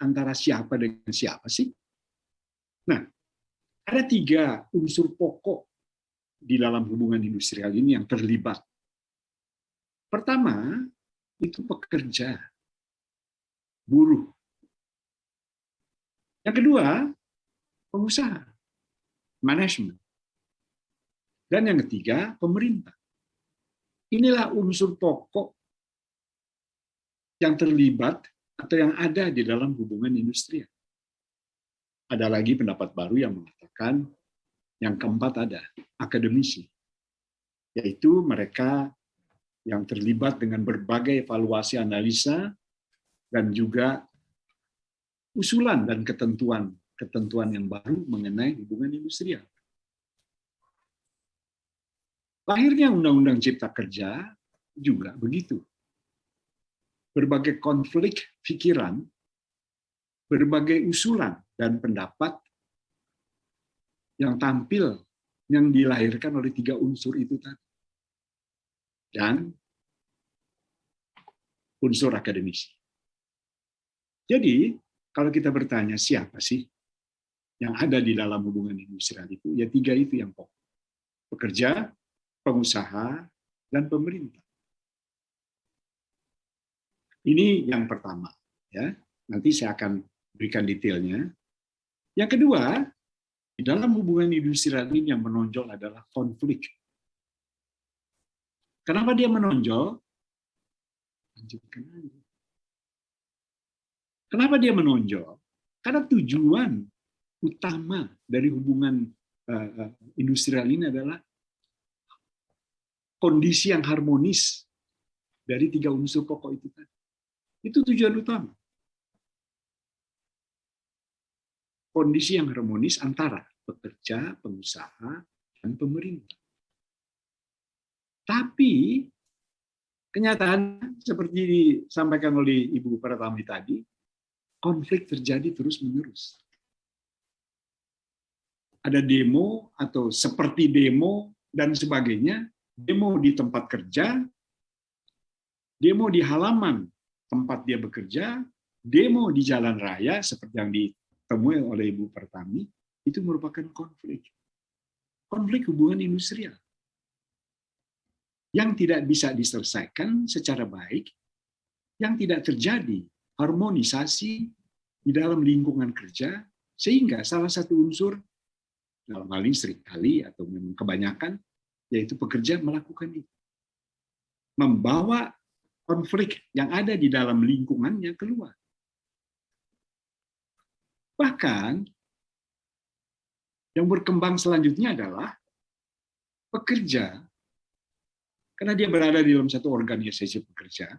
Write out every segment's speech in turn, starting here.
antara siapa dengan siapa sih? Nah, ada 3 unsur pokok di dalam hubungan industrial ini yang terlibat. Pertama, itu pekerja, buruh. Yang kedua, pengusaha, manajemen. Dan yang ketiga, pemerintah. Inilah unsur pokok yang terlibat atau yang ada di dalam hubungan industrial. Ada lagi pendapat baru yang mengatakan yang keempat ada, akademisi. Yaitu mereka yang terlibat dengan berbagai evaluasi analisa dan juga usulan dan ketentuan yang baru mengenai hubungan industrial. Lahirnya Undang-Undang Cipta Kerja juga begitu. Berbagai konflik pikiran, berbagai usulan dan pendapat yang tampil, yang dilahirkan oleh 3 unsur itu tadi. Dan unsur akademisi. Jadi, kalau kita bertanya siapa sih yang ada di dalam hubungan industrial itu, ya 3 itu yang pokok. Pekerja, pengusaha, dan pemerintah. Ini yang pertama, ya. Nanti saya akan berikan detailnya. Yang kedua, di dalam hubungan industrial ini yang menonjol adalah konflik. Kenapa dia menonjol? Kenapa dia menonjol? Karena tujuan utama dari hubungan industrial ini adalah kondisi yang harmonis dari 3 unsur pokok itu tadi. Itu tujuan utama. Kondisi yang harmonis antara pekerja, pengusaha, dan pemerintah. Tapi kenyataan seperti disampaikan oleh Ibu Pratami tadi, konflik terjadi terus-menerus. Ada demo atau seperti demo dan sebagainya, demo di tempat kerja, demo di halaman tempat dia bekerja, demo di jalan raya seperti yang ditemui oleh Ibu Pratami, itu merupakan konflik. Konflik hubungan industrial yang tidak bisa diselesaikan secara baik, yang tidak terjadi harmonisasi di dalam lingkungan kerja, sehingga salah satu unsur, dalam hal ini seringkali atau memang kebanyakan, yaitu pekerja melakukan itu. Membawa konflik yang ada di dalam lingkungannya keluar. Bahkan, yang berkembang selanjutnya adalah pekerja, karena dia berada di dalam satu organisasi pekerja,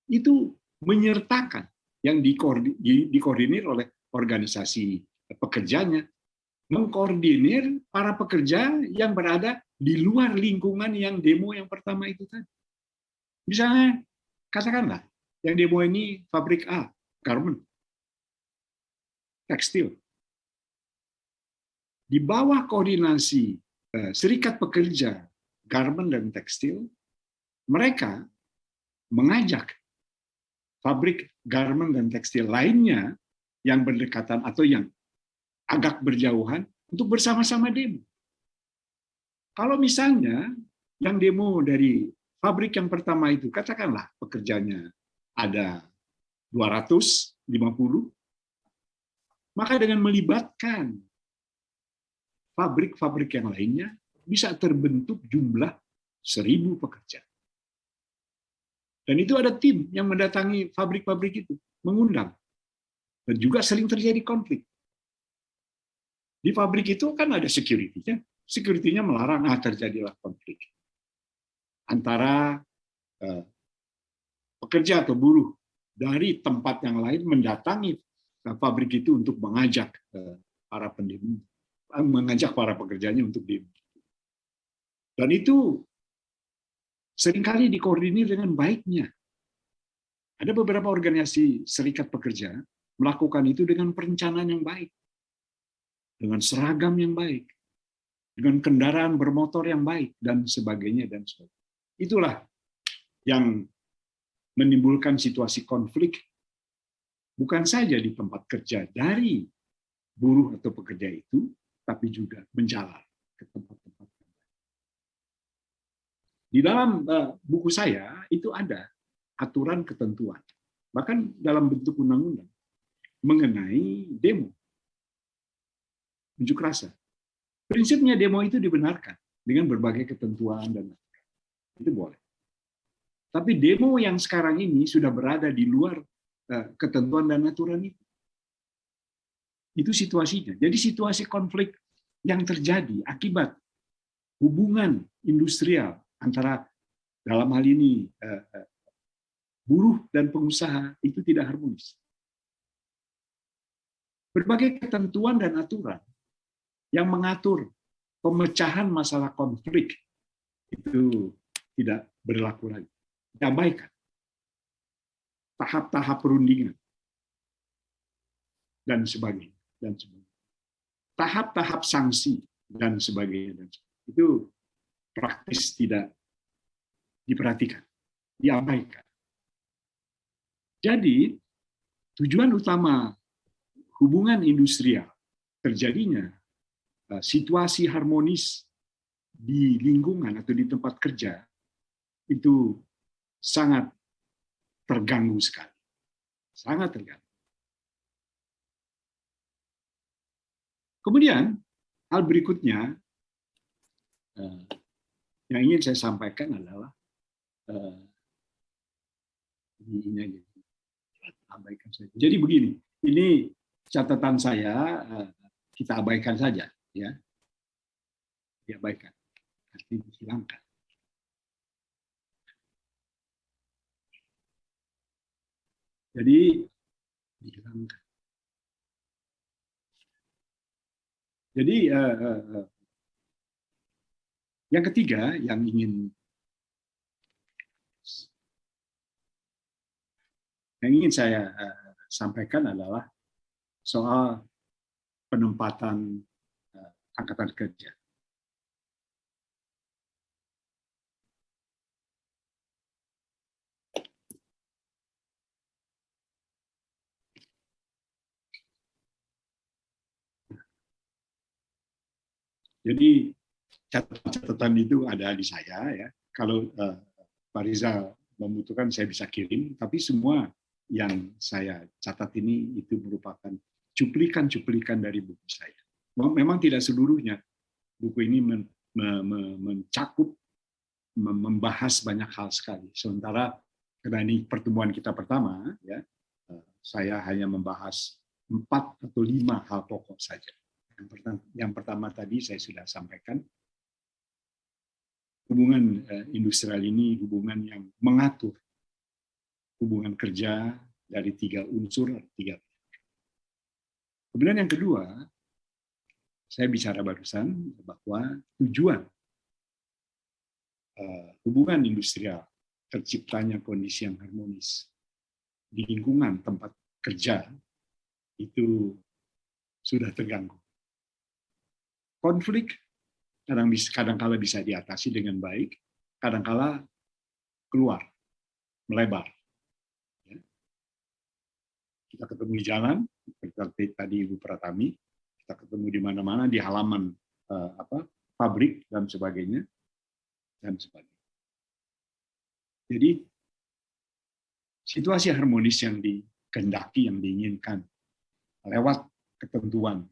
itu menyertakan yang dikoordinir oleh organisasi pekerjanya, mengkoordinir para pekerja yang berada di luar lingkungan yang demo yang pertama itu tadi. Misalnya, katakanlah, yang demo ini pabrik A, garment, tekstil. Di bawah koordinasi serikat pekerja, garment dan tekstil, mereka mengajak pabrik garment dan tekstil lainnya yang berdekatan atau yang agak berjauhan untuk bersama-sama demo. Kalau misalnya yang demo dari pabrik yang pertama itu, katakanlah pekerjanya ada 250, maka dengan melibatkan pabrik-pabrik yang lainnya, bisa terbentuk jumlah 1.000 pekerja. Dan itu ada tim yang mendatangi pabrik-pabrik itu, mengundang. Dan juga sering terjadi konflik. Di pabrik itu kan ada security-nya. Security-nya melarang terjadilah konflik antara pekerja atau buruh dari tempat yang lain mendatangi pabrik itu untuk mengajak para pendemo, mengajak para pekerjanya untuk demo. Dan itu seringkali dikoordinir dengan baiknya. Ada beberapa organisasi serikat pekerja melakukan itu dengan perencanaan yang baik, dengan seragam yang baik, dengan kendaraan bermotor yang baik, dan sebagainya. Itulah yang menimbulkan situasi konflik, bukan saja di tempat kerja dari buruh atau pekerja itu, tapi juga menjalar ke tempat-tempat. Di dalam buku saya itu ada aturan ketentuan, bahkan dalam bentuk undang-undang mengenai demo, unjuk rasa. Prinsipnya demo itu dibenarkan dengan berbagai ketentuan dan itu boleh. Tapi demo yang sekarang ini sudah berada di luar ketentuan dan aturan itu. Itu situasinya. Jadi situasi konflik yang terjadi akibat hubungan industrial antara dalam hal ini buruh dan pengusaha itu tidak harmonis. Berbagai ketentuan dan aturan yang mengatur pemecahan masalah konflik itu tidak berlaku lagi. Diabaikan. Tahap-tahap perundingan dan sebagainya. Tahap-tahap sanksi dan sebagainya. Itu praktis tidak diperhatikan, diabaikan. Jadi, tujuan utama hubungan industrial terjadinya situasi harmonis di lingkungan atau di tempat kerja itu sangat terganggu sekali. Sangat terganggu. Kemudian, hal berikutnya yang ingin saya sampaikan adalah ini abaikan saja. Jadi begini, ini catatan saya, kita abaikan saja, ya, diabaikan, artinya dihilangkan. Jadi dihilangkan. Jadi yang ketiga yang ingin saya sampaikan adalah soal penempatan angkatan kerja. Jadi catatan itu ada di saya, ya. Kalau Pak Rizal membutuhkan saya bisa kirim, tapi semua yang saya catat ini itu merupakan cuplikan-cuplikan dari buku saya. Memang tidak seluruhnya buku ini mencakup, membahas banyak hal sekali. Sementara karena ini pertemuan kita pertama, ya, saya hanya membahas 4 atau 5 hal pokok saja. Yang pertama tadi saya sudah sampaikan, hubungan industrial ini hubungan yang mengatur hubungan kerja dari 3 unsur, 3. Kemudian yang kedua, saya bicara barusan bahwa tujuan hubungan industrial terciptanya kondisi yang harmonis di lingkungan tempat kerja itu sudah terganggu. Konflik kadang-kala bisa diatasi dengan baik, kadang-kala keluar, melebar. Kita ketemu di jalan, seperti tadi Ibu Pratami, kita ketemu di mana-mana, di halaman pabrik dan sebagainya, Jadi situasi harmonis yang dikehendaki, yang diinginkan lewat ketentuan,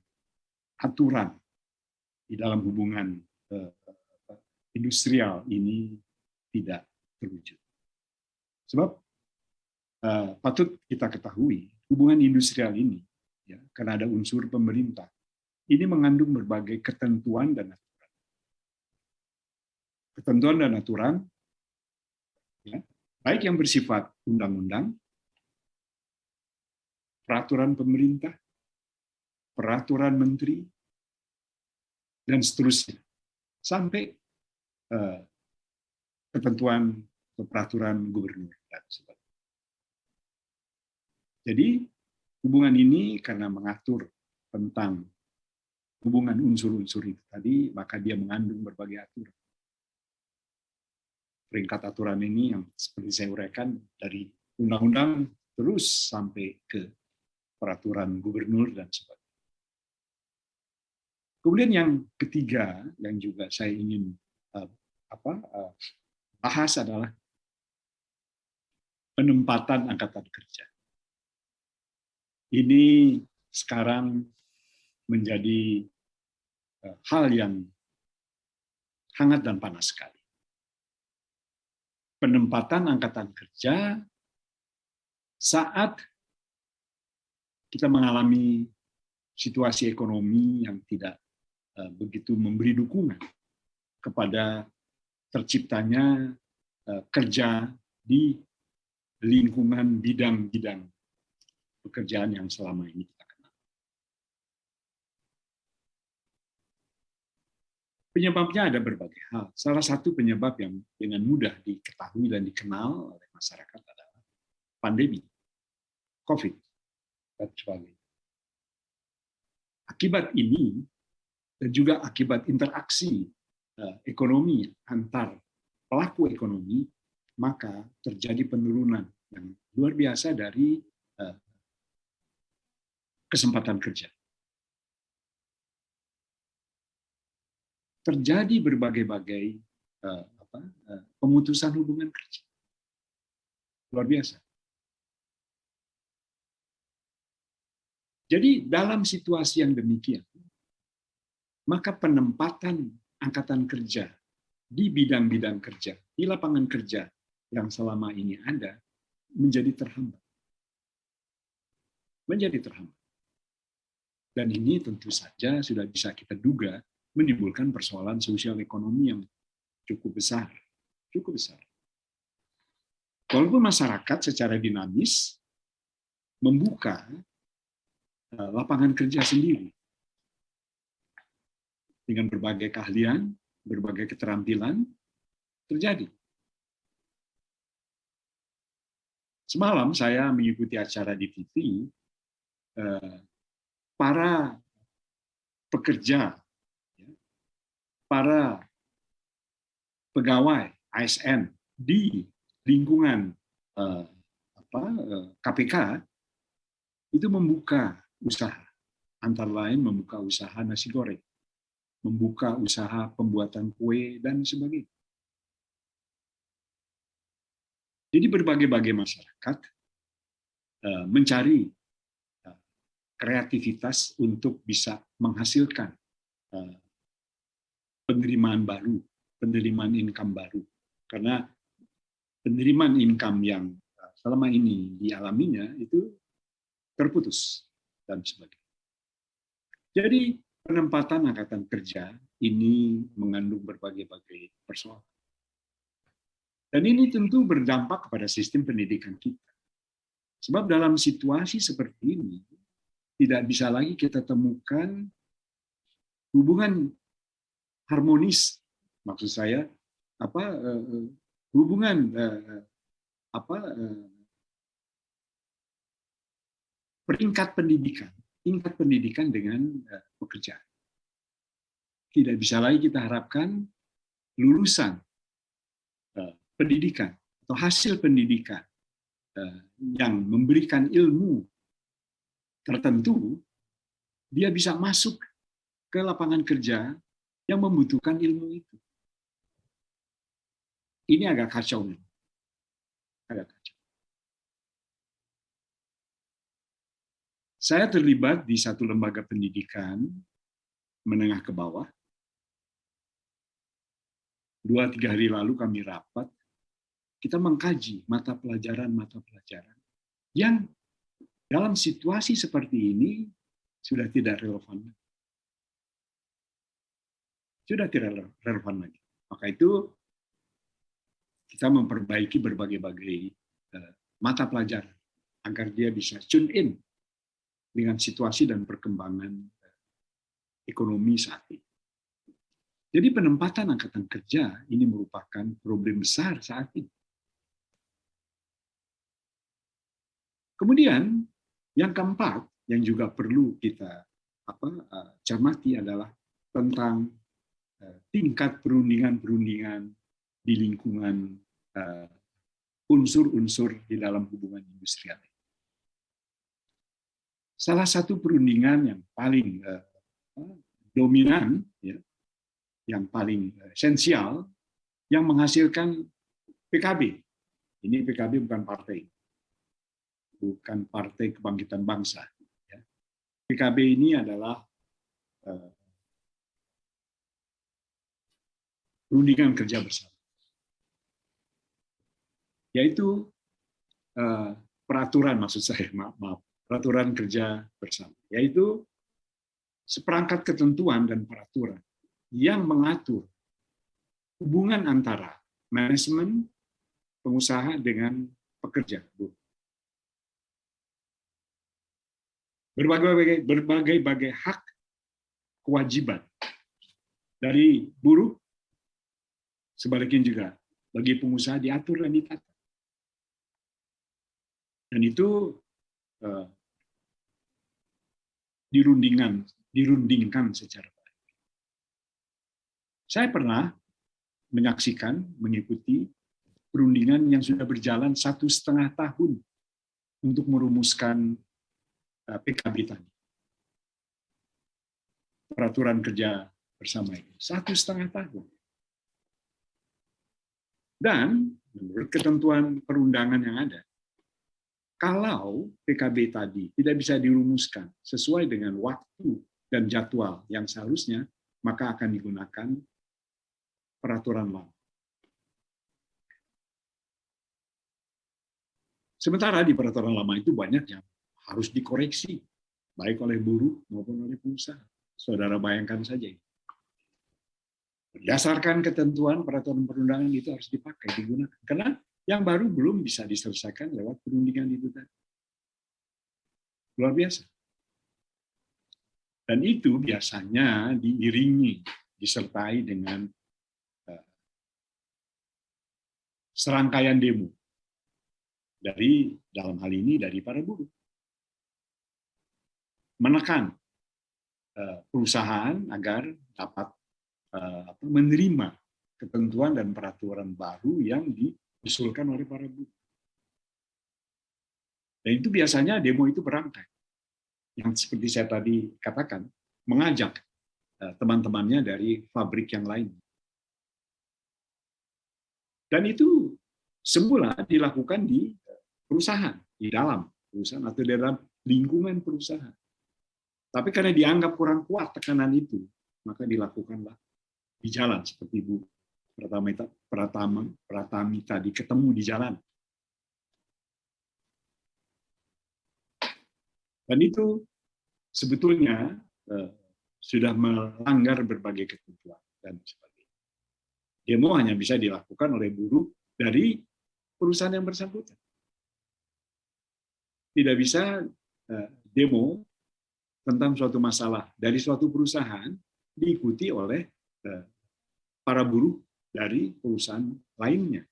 aturan di dalam hubungan industrial ini tidak terwujud. Sebab patut kita ketahui hubungan industrial ini, ya, karena ada unsur pemerintah, ini mengandung berbagai ketentuan dan aturan. Ketentuan dan aturan, ya, baik yang bersifat undang-undang, peraturan pemerintah, peraturan menteri, dan seterusnya, sampai ketentuan atau peraturan gubernur dan sebagainya. Jadi hubungan ini karena mengatur tentang hubungan unsur-unsur itu tadi, maka dia mengandung berbagai aturan. Peringkat aturan ini yang seperti saya uraikan dari undang-undang terus sampai ke peraturan gubernur dan sebagainya. Kemudian yang ketiga yang juga saya ingin bahas adalah penempatan angkatan kerja. Ini sekarang menjadi hal yang hangat dan panas sekali. Penempatan angkatan kerja saat kita mengalami situasi ekonomi yang tidak begitu memberi dukungan kepada terciptanya kerja di lingkungan bidang-bidang pekerjaan yang selama ini kita kenal. Penyebabnya ada berbagai hal. Salah satu penyebab yang dengan mudah diketahui dan dikenal oleh masyarakat adalah pandemi, COVID, dan sebagainya. Akibat ini, dan juga akibat interaksi ekonomi antar pelaku ekonomi, maka terjadi penurunan yang luar biasa dari kesempatan kerja. Terjadi berbagai-bagai pemutusan hubungan kerja. Luar biasa. Jadi dalam situasi yang demikian, maka penempatan angkatan kerja di bidang-bidang kerja, di lapangan kerja yang selama ini ada, menjadi terhambat. Menjadi terhambat. Dan ini tentu saja sudah bisa kita duga menimbulkan persoalan sosial ekonomi yang cukup besar. Cukup besar. Walaupun masyarakat secara dinamis membuka lapangan kerja sendiri dengan berbagai keahlian, berbagai keterampilan terjadi. Semalam saya mengikuti acara di TV, para pekerja, para pegawai ASN di lingkungan KPK itu membuka usaha, antara lain membuka usaha nasi goreng, membuka usaha pembuatan kue, dan sebagainya. Jadi berbagai-bagai masyarakat mencari kreativitas untuk bisa menghasilkan penerimaan baru, penerimaan income baru. Karena penerimaan income yang selama ini dialaminya itu terputus dan sebagainya. Jadi penempatan angkatan kerja ini mengandung berbagai-bagai persoalan. Dan ini tentu berdampak kepada sistem pendidikan kita. Sebab dalam situasi seperti ini, tidak bisa lagi kita temukan hubungan harmonis, maksud saya hubungan tingkat pendidikan dengan pekerjaan. Tidak bisa lagi kita harapkan lulusan pendidikan atau hasil pendidikan yang memberikan ilmu tertentu, dia bisa masuk ke lapangan kerja yang membutuhkan ilmu itu. Ini agak kacau. Agak kacau. Saya terlibat di satu lembaga pendidikan menengah ke bawah. 2-3 hari lalu kami rapat, kita mengkaji mata pelajaran yang dalam situasi seperti ini sudah tidak relevan. Sudah tidak relevan lagi. Maka itu kita memperbaiki berbagai-bagai mata pelajaran agar dia bisa tune in dengan situasi dan perkembangan ekonomi saat ini. Jadi penempatan angkatan kerja ini merupakan problem besar saat ini. Kemudian yang keempat yang juga perlu kita cermati adalah tentang tingkat perundingan di lingkungan unsur-unsur di dalam hubungan industrial. salah satu perundingan yang paling dominan, ya, yang paling esensial, yang menghasilkan PKB. Ini PKB bukan Partai Kebangkitan Bangsa. Ya. PKB ini adalah perundingan kerja bersama, yaitu peraturan, maksud saya, peraturan kerja bersama, yaitu seperangkat ketentuan dan peraturan yang mengatur hubungan antara manajemen pengusaha dengan pekerja. Berbagai hak kewajiban dari buruh, sebaliknya juga bagi pengusaha diatur dan ditata. Dan itu dirundingkan secara baik. Saya pernah mengikuti perundingan yang sudah berjalan 1,5 tahun untuk merumuskan PKB tadi. Peraturan kerja bersama ini. 1,5 tahun. Dan menurut ketentuan perundangan yang ada, kalau PKB tadi tidak bisa dirumuskan sesuai dengan waktu dan jadwal yang seharusnya, maka akan digunakan peraturan lama. Sementara di peraturan lama itu banyak yang harus dikoreksi, baik oleh buruh maupun oleh pengusaha. Saudara bayangkan saja. Berdasarkan ketentuan peraturan perundangan itu harus dipakai, digunakan. Karena yang baru belum bisa diselesaikan lewat perundingan itu tadi. Luar biasa. Dan itu biasanya diiringi, disertai dengan serangkaian demo dari, dalam hal ini, dari para buruh. Menekan perusahaan agar dapat menerima ketentuan dan peraturan baru yang diusulkan oleh para buruh. Dan itu biasanya demo itu berangkai. Yang seperti saya tadi katakan, mengajak teman-temannya dari pabrik yang lain. Dan itu semula dilakukan di perusahaan, di dalam perusahaan atau di dalam lingkungan perusahaan. Tapi karena dianggap kurang kuat tekanan itu, maka dilakukanlah di jalan, seperti Bu Pratami tadi ketemu di jalan. Dan itu sebetulnya sudah melanggar berbagai ketentuan dan sebagainya. Demo hanya bisa dilakukan oleh buruh dari perusahaan yang bersangkutan. Tidak bisa demo tentang suatu masalah dari suatu perusahaan diikuti oleh para buruh dari perusahaan lainnya.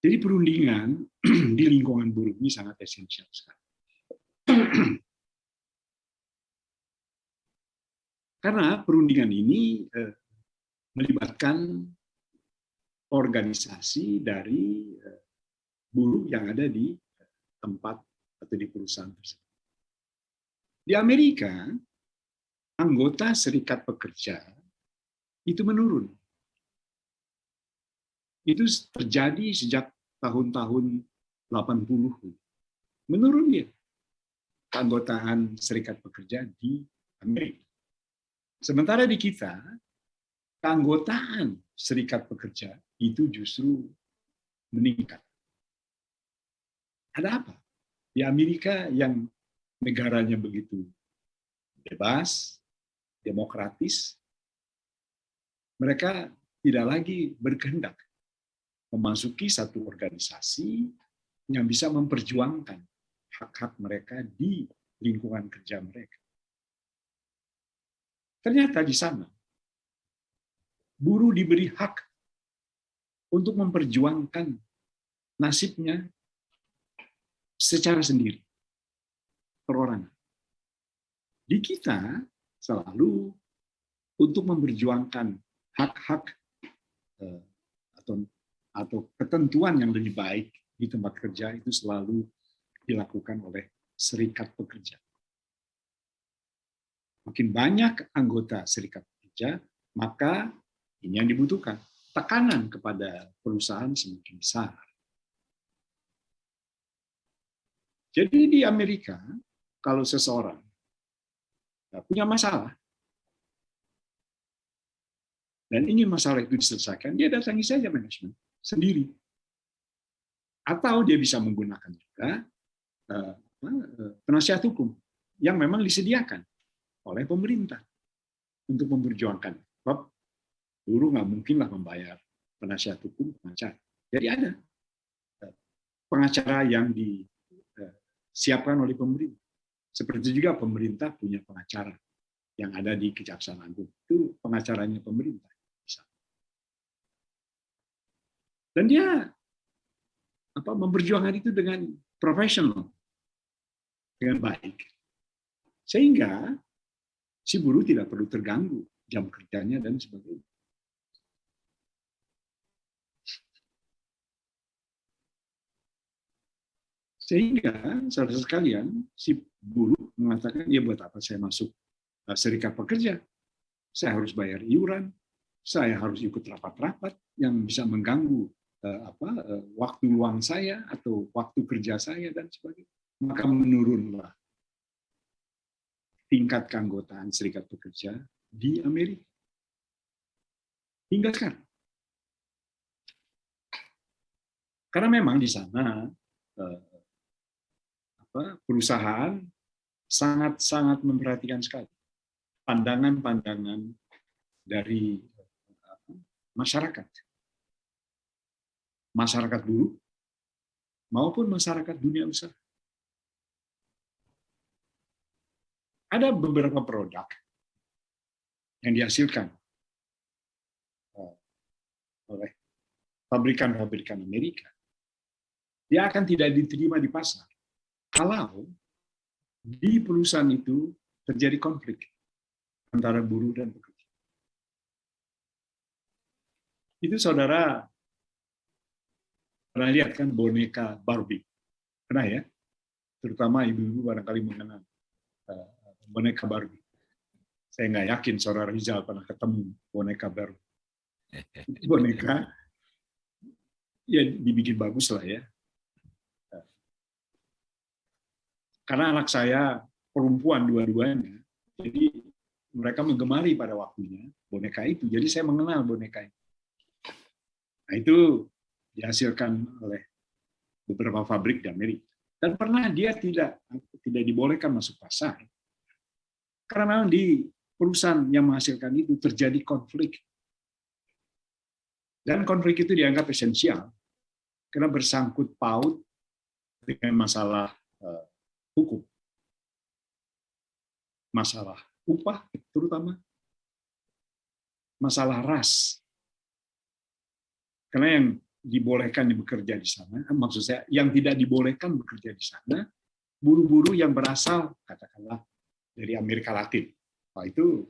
Jadi perundingan di lingkungan buruh ini sangat esensial sekali. Karena perundingan ini melibatkan organisasi dari buruh yang ada di tempat atau di perusahaan tersebut. Di Amerika, anggota serikat pekerja itu menurun. Itu terjadi sejak tahun-tahun 80. Menurun dia keanggotaan serikat pekerja di Amerika. Sementara di kita, keanggotaan serikat pekerja itu justru meningkat. Ada apa? Di Amerika yang negaranya begitu bebas, demokratis, mereka tidak lagi berkehendak memasuki satu organisasi yang bisa memperjuangkan hak-hak mereka di lingkungan kerja mereka. Ternyata di sana, buruh diberi hak untuk memperjuangkan nasibnya secara sendiri, perorangan. Di kita selalu untuk memperjuangkan hak-hak atau ketentuan yang lebih baik di tempat kerja itu selalu dilakukan oleh serikat pekerja. Makin banyak anggota serikat pekerja, maka ini yang dibutuhkan. Tekanan kepada perusahaan semakin besar. Jadi di Amerika, kalau seseorang punya masalah, dan ingin masalah itu diselesaikan, dia datangi saja manajemen sendiri. Atau dia bisa menggunakan juga penasihat hukum yang memang disediakan oleh pemerintah untuk memperjuangkan. Sebab buruh nggak mungkinlah membayar penasihat hukum pengacara. Jadi ada pengacara yang disiapkan oleh pemerintah. Seperti juga pemerintah punya pengacara yang ada di Kejaksaan Agung. Itu pengacaranya pemerintah. Dan dia memperjuangkan itu dengan profesional, dengan baik. Sehingga si buruh tidak perlu terganggu jam kerjanya dan sebagainya. Sehingga saudara sekalian, si buruh mengatakan, ya buat apa saya masuk serikat pekerja? Saya harus bayar iuran, saya harus ikut rapat-rapat yang bisa mengganggu waktu luang saya atau waktu kerja saya dan sebagainya. Maka menurunlah tingkat keanggotaan serikat pekerja di Amerika hingga sekarang. Karena memang di sana perusahaan sangat memperhatikan sekali pandangan-pandangan dari masyarakat buruh maupun masyarakat dunia usaha. Ada beberapa produk yang dihasilkan oleh pabrikan-pabrikan Amerika. Dia akan tidak diterima di pasar kalau di perusahaan itu terjadi konflik antara buruh dan pekerja. Itu saudara pernah lihat kan boneka Barbie? Pernah ya? Terutama ibu-ibu barangkali mengenal boneka Barbie. Saya nggak yakin saudara Rizal pernah ketemu boneka Barbie. Boneka ya dibikin bagus lah ya. Karena anak saya perempuan dua-duanya, jadi mereka menggemari pada waktunya boneka itu. Jadi saya mengenal boneka itu. Nah itu dihasilkan oleh beberapa pabrik di Amerika. Dan pernah dia tidak dibolehkan masuk pasar. Karena memang di perusahaan yang menghasilkan itu terjadi konflik. Dan konflik itu dianggap esensial karena bersangkut paut dengan masalah hukum. Masalah upah terutama. Masalah ras. Karena yang dibolehkan bekerja di sana, maksud saya yang tidak dibolehkan bekerja di sana, buruh-buruh yang berasal katakanlah dari Amerika Latin. Wah itu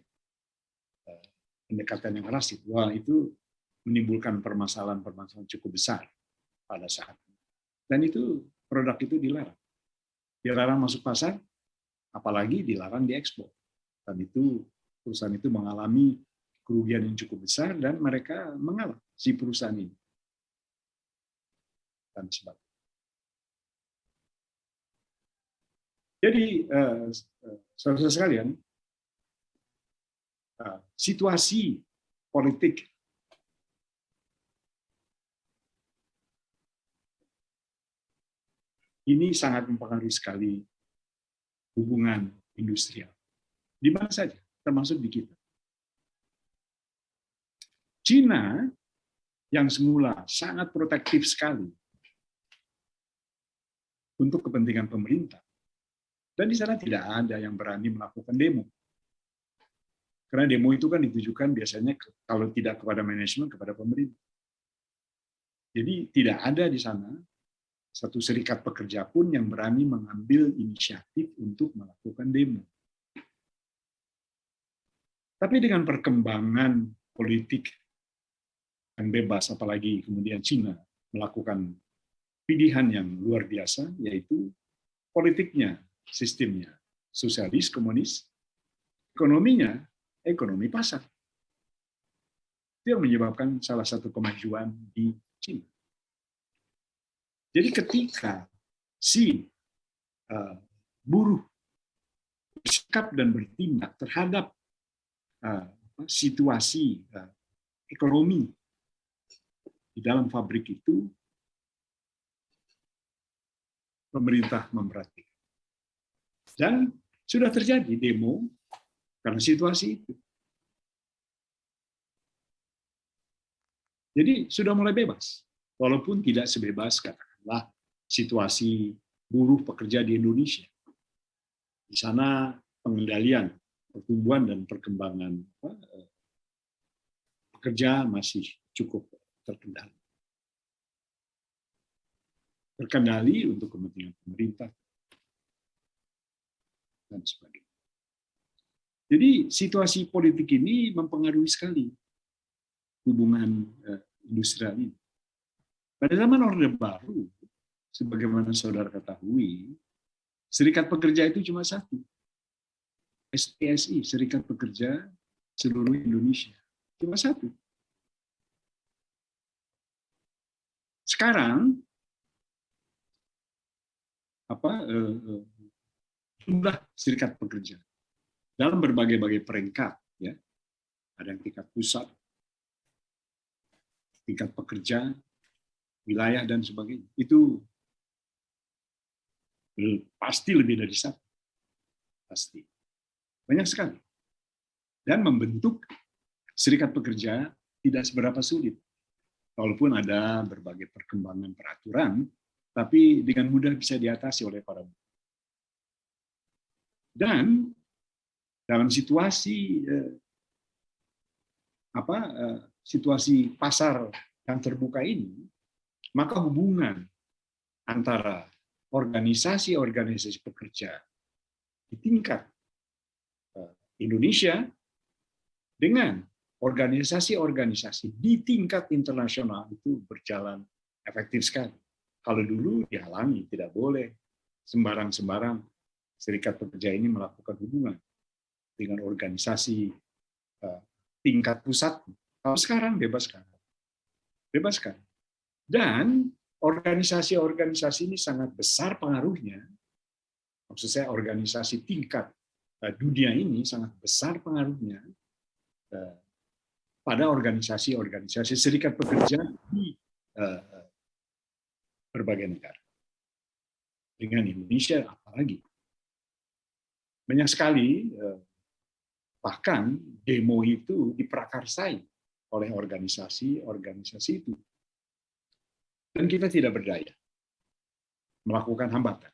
pendekatan yang rasis. Wah itu menimbulkan permasalahan-permasalahan cukup besar pada saat itu. Dan itu produk itu dilarang. Dilarang masuk pasar, apalagi dilarang diekspor. Dan itu perusahaan itu mengalami kerugian yang cukup besar dan mereka mengalah si perusahaan ini. Dan sebagainya. Jadi, saudara sekalian, situasi politik ini sangat mempengaruhi sekali hubungan industrial. Di mana saja, termasuk di kita. Cina yang semula sangat protektif sekali untuk kepentingan pemerintah. Dan di sana tidak ada yang berani melakukan demo. Karena demo itu kan ditujukan biasanya kalau tidak kepada manajemen, kepada pemerintah. Jadi tidak ada di sana satu serikat pekerja pun yang berani mengambil inisiatif untuk melakukan demo. Tapi dengan perkembangan politik yang bebas, apalagi kemudian Cina melakukan pilihan yang luar biasa, yaitu politiknya, sistemnya sosialis, komunis, ekonominya, ekonomi pasar. Itu yang menyebabkan salah satu kemajuan di China. Jadi ketika si buruh bersikap dan bertindak terhadap situasi ekonomi di dalam pabrik itu, pemerintah memperhatikan. Dan sudah terjadi demo karena situasi itu. Jadi sudah mulai bebas, walaupun tidak sebebas katakanlah situasi buruh pekerja di Indonesia. Di sana pengendalian pertumbuhan dan perkembangan pekerja masih cukup terkendali. Terkendali untuk kepentingan pemerintah dan sebagainya. Jadi situasi politik ini mempengaruhi sekali hubungan industrial ini. Pada zaman Orde Baru, sebagaimana saudara ketahui, serikat pekerja itu cuma satu. SPSI, Serikat Pekerja Seluruh Indonesia. Cuma satu. Sekarang, jumlah serikat pekerja dalam berbagai-bagai peringkat, ya, ada yang tingkat pusat, tingkat pekerja, wilayah dan sebagainya. Itu pasti lebih dari satu, pasti banyak sekali. Dan membentuk serikat pekerja tidak seberapa sulit, walaupun ada berbagai perkembangan peraturan, tapi dengan mudah bisa diatasi oleh para buruh. Dan dalam situasi situasi pasar yang terbuka ini, maka hubungan antara organisasi-organisasi pekerja di tingkat Indonesia dengan organisasi-organisasi di tingkat internasional itu berjalan efektif sekali. Kalau dulu dihalangi, tidak boleh sembarang-sembarang serikat pekerja ini melakukan hubungan dengan organisasi tingkat pusat. Kalau sekarang bebas kan? Bebas kan? Dan organisasi-organisasi ini sangat besar pengaruhnya. Maksud saya organisasi tingkat dunia ini sangat besar pengaruhnya pada organisasi-organisasi serikat pekerja di berbagai negara. Dengan Indonesia apalagi. Banyak sekali, bahkan demo itu diprakarsai oleh organisasi-organisasi itu. Dan kita tidak berdaya melakukan hambatan.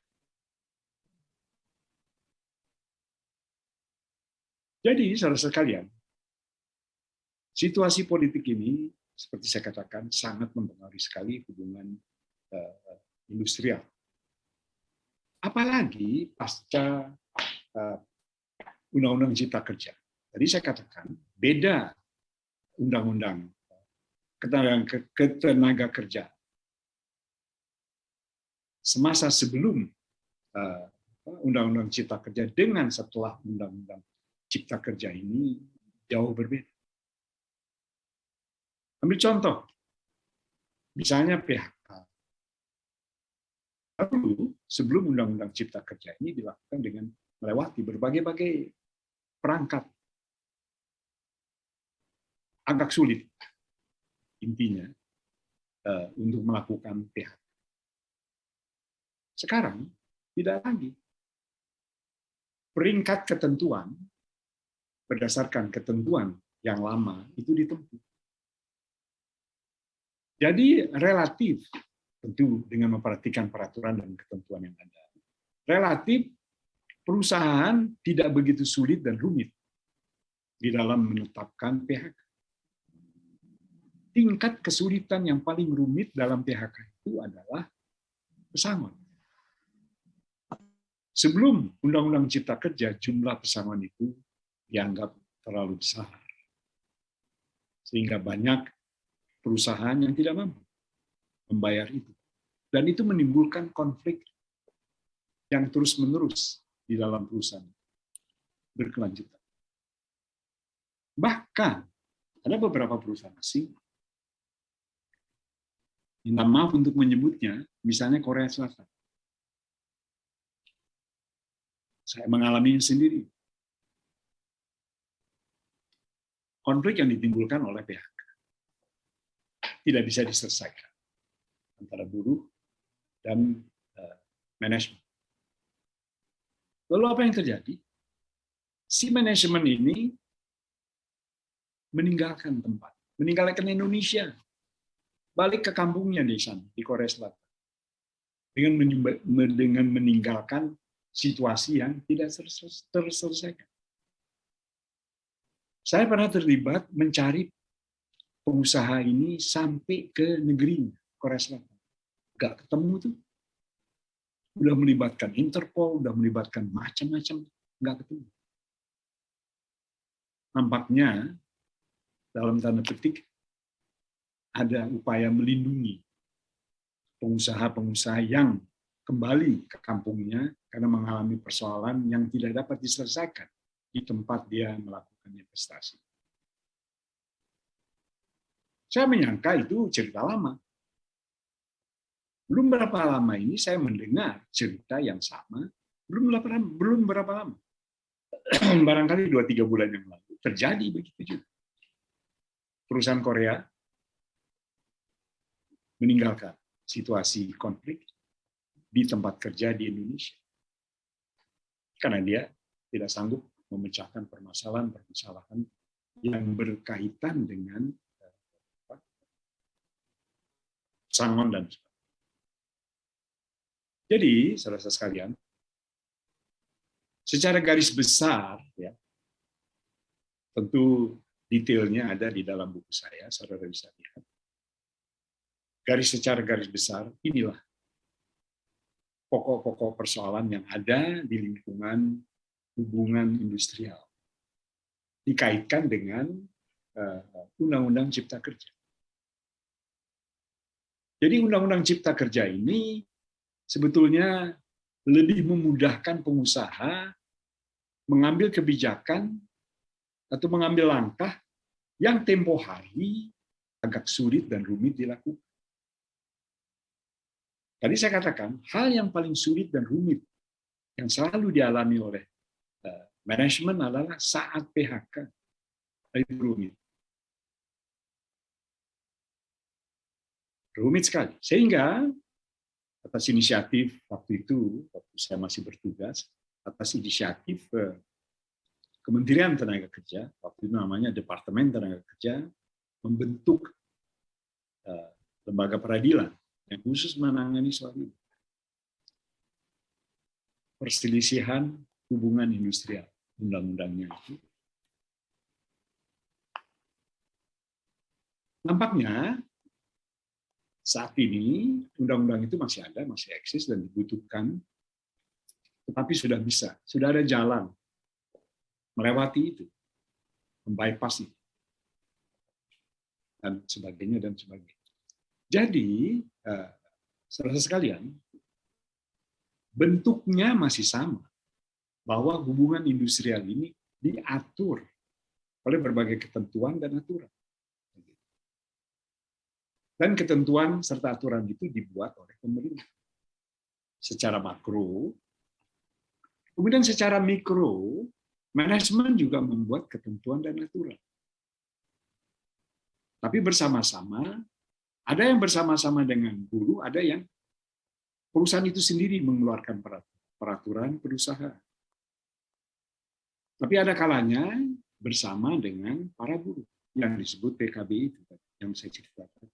Jadi, saudara sekalian, situasi politik ini, seperti saya katakan, sangat mempengaruhi sekali hubungan industrial. Apalagi pasca Undang-Undang Cipta Kerja. Tadi saya katakan, beda Undang-Undang Ketenaga Kerja semasa sebelum Undang-Undang Cipta Kerja dengan setelah Undang-Undang Cipta Kerja ini jauh berbeda. Ambil contoh, misalnya PHK. Lalu sebelum Undang-Undang Cipta Kerja ini dilakukan dengan melewati berbagai-bagai perangkat. Agak sulit intinya untuk melakukan PHK. Sekarang tidak lagi. Peringkat ketentuan berdasarkan ketentuan yang lama itu ditempuh. Jadi relatif, tentu dengan memperhatikan peraturan dan ketentuan yang ada, relatif perusahaan tidak begitu sulit dan rumit di dalam menetapkan PHK. Tingkat kesulitan yang paling rumit dalam PHK itu adalah pesangon. Sebelum Undang-Undang Cipta Kerja, jumlah pesangon itu dianggap terlalu besar. Sehingga banyak perusahaan yang tidak mampu membayar itu. Dan itu menimbulkan konflik yang terus-menerus di dalam perusahaan berkelanjutan. Bahkan ada beberapa perusahaan asing, minta maaf untuk menyebutnya, misalnya Korea Selatan. Saya mengalaminya sendiri. Konflik yang ditimbulkan oleh PHK tidak bisa diselesaikan antara buruh dan manajemen. Lalu apa yang terjadi? Si manajemen ini meninggalkan tempat, meninggalkan Indonesia, balik ke kampungnya di sana, di Korea Selatan, dengan meninggalkan situasi yang tidak terselesaikan. Saya pernah terlibat mencari pengusaha ini sampai ke negerinya, Korea Selatan. Nggak ketemu tuh. Udah melibatkan Interpol, udah melibatkan macam-macam, nggak ketemu. Nampaknya, dalam tanda petik, ada upaya melindungi pengusaha-pengusaha yang kembali ke kampungnya karena mengalami persoalan yang tidak dapat diselesaikan di tempat dia melakukan investasi. Saya menyangka itu cerita lama. Belum berapa lama ini saya mendengar cerita yang sama, belum berapa lama. Barangkali 2-3 bulan yang lalu terjadi begitu juga. Perusahaan Korea meninggalkan situasi konflik di tempat kerja di Indonesia karena dia tidak sanggup memecahkan permasalahan-permasalahan yang berkaitan dengan sangon dan sebagainya. Jadi, saudara sekalian, secara garis besar, ya, tentu detailnya ada di dalam buku saya, saudara bisa lihat. Secara garis besar, inilah pokok-pokok persoalan yang ada di lingkungan hubungan industrial. Dikaitkan dengan Undang-Undang Cipta Kerja. Jadi Undang-Undang Cipta Kerja ini sebetulnya lebih memudahkan pengusaha mengambil kebijakan atau mengambil langkah yang tempo hari agak sulit dan rumit dilakukan. Tadi saya katakan, hal yang paling sulit dan rumit yang selalu dialami oleh manajemen adalah saat PHK. Itu rumit. Rumit sekali. Sehingga atas inisiatif waktu itu, waktu saya masih bertugas, atas inisiatif Kementerian Tenaga Kerja, waktu itu namanya Departemen Tenaga Kerja, membentuk lembaga peradilan yang khusus menangani soal ini. Perselisihan hubungan industrial, undang-undangnya itu. Nampaknya saat ini undang-undang itu masih ada, masih eksis dan dibutuhkan, tetapi sudah ada jalan melewati itu, membypass itu, dan sebagainya dan sebagainya. Jadi, saudara sekalian, bentuknya masih sama, bahwa hubungan industrial ini diatur oleh berbagai ketentuan dan aturan. Dan ketentuan serta aturan itu dibuat oleh pemerintah secara makro. Kemudian secara mikro, manajemen juga membuat ketentuan dan aturan. Tapi bersama-sama, ada yang bersama-sama dengan buruh, ada yang perusahaan itu sendiri mengeluarkan peraturan perusahaan. Tapi ada kalanya bersama dengan para buruh yang disebut PKB itu, yang saya ceritakan.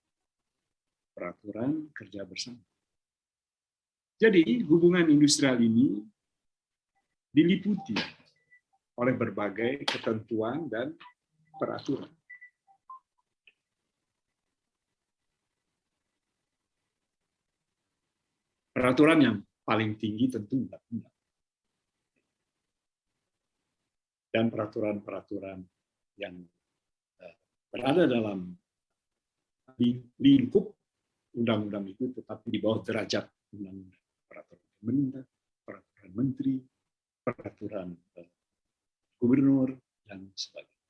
Peraturan kerja bersama. Jadi hubungan industrial ini diliputi oleh berbagai ketentuan dan peraturan. Peraturan yang paling tinggi tentu undang-undang. Dan peraturan-peraturan yang berada dalam lingkup undang-undang itu tetapi di bawah derajat undang-undang, peraturan pemerintah, peraturan peraturan menteri, peraturan gubernur, dan sebagainya.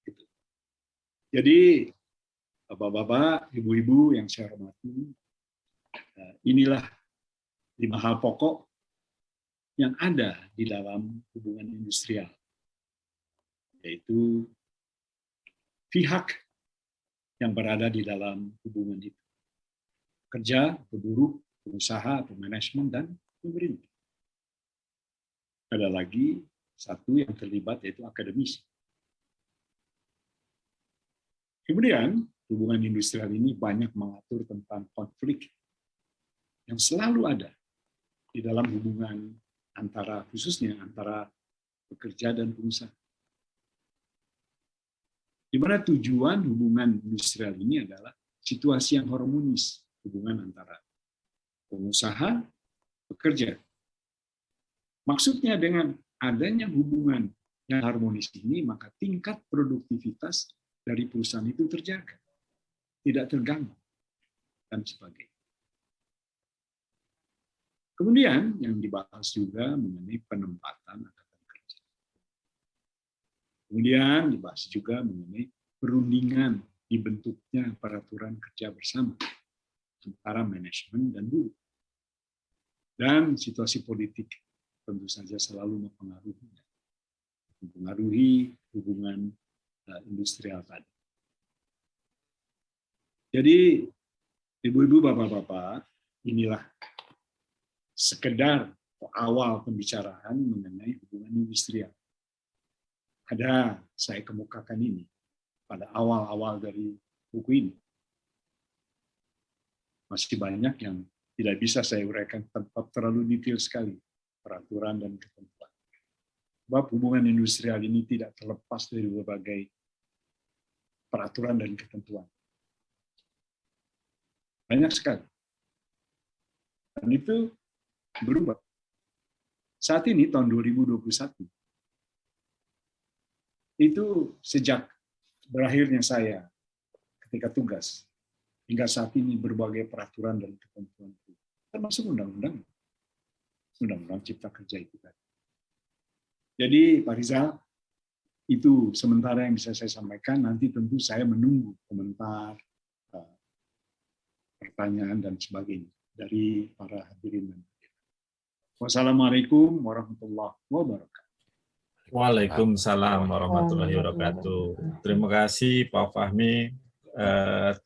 Gitu. Jadi, Bapak-bapak, ibu-ibu yang saya hormati, inilah 5 hal pokok yang ada di dalam hubungan industrial, yaitu pihak yang berada di dalam hubungan itu. Kerja, buruh, pengusaha, manajemen, dan pemerintah. Ada lagi satu yang terlibat, yaitu akademisi. Kemudian, hubungan industrial ini banyak mengatur tentang konflik yang selalu ada di dalam hubungan antara, khususnya antara pekerja dan pengusaha. Di mana tujuan hubungan industrial ini adalah situasi yang harmonis, hubungan antara pengusaha, pekerja. Maksudnya dengan adanya hubungan yang harmonis ini, maka tingkat produktivitas dari perusahaan itu terjaga, tidak terganggu, dan sebagainya. Kemudian yang dibahas juga mengenai penempatan angkatan kerja. Kemudian dibahas juga mengenai perundingan dibentuknya peraturan kerja bersama antara manajemen dan buruh. Dan situasi politik tentu saja selalu mempengaruhi hubungan industrial tadi. Jadi, ibu-ibu, bapak-bapak, inilah sekedar awal pembicaraan mengenai hubungan industrial. Ada saya kemukakan ini pada awal-awal dari buku ini. Masih banyak yang tidak bisa saya uraikan tanpa terlalu detail sekali peraturan dan ketentuan. Sebab hubungan industrial ini tidak terlepas dari berbagai peraturan dan ketentuan. Banyak sekali. Dan itu berubah. Saat ini tahun 2021, itu sejak berakhirnya saya ketika tugas, hingga saat ini berbagai peraturan dan ketentuan itu, termasuk undang-undang Cipta Kerja itu tadi. Jadi Pak Rizal, itu sementara yang bisa saya sampaikan. Nanti tentu saya menunggu komentar, pertanyaan, dan sebagainya dari para hadirin. Wassalamualaikum warahmatullahi wabarakatuh. Waalaikumsalam warahmatullahi wabarakatuh. Terima kasih Pak Fahmi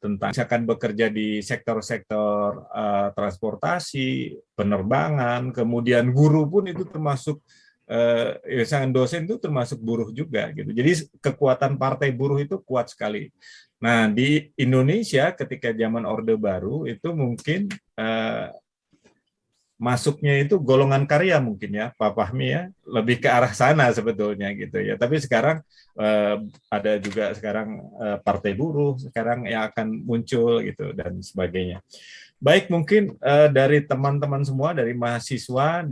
tentang misalkan bekerja di sektor-sektor transportasi, penerbangan, kemudian guru pun itu termasuk misalkan dosen itu termasuk buruh juga gitu. Jadi kekuatan partai buruh itu kuat sekali. Nah, di Indonesia ketika zaman Orde Baru itu mungkin masuknya itu golongan karya mungkin ya Pak Fahmi ya, lebih ke arah sana sebetulnya gitu ya. Tapi sekarang ada juga sekarang partai buruh sekarang yang akan muncul gitu dan sebagainya. Baik, mungkin dari teman-teman semua, dari mahasiswa,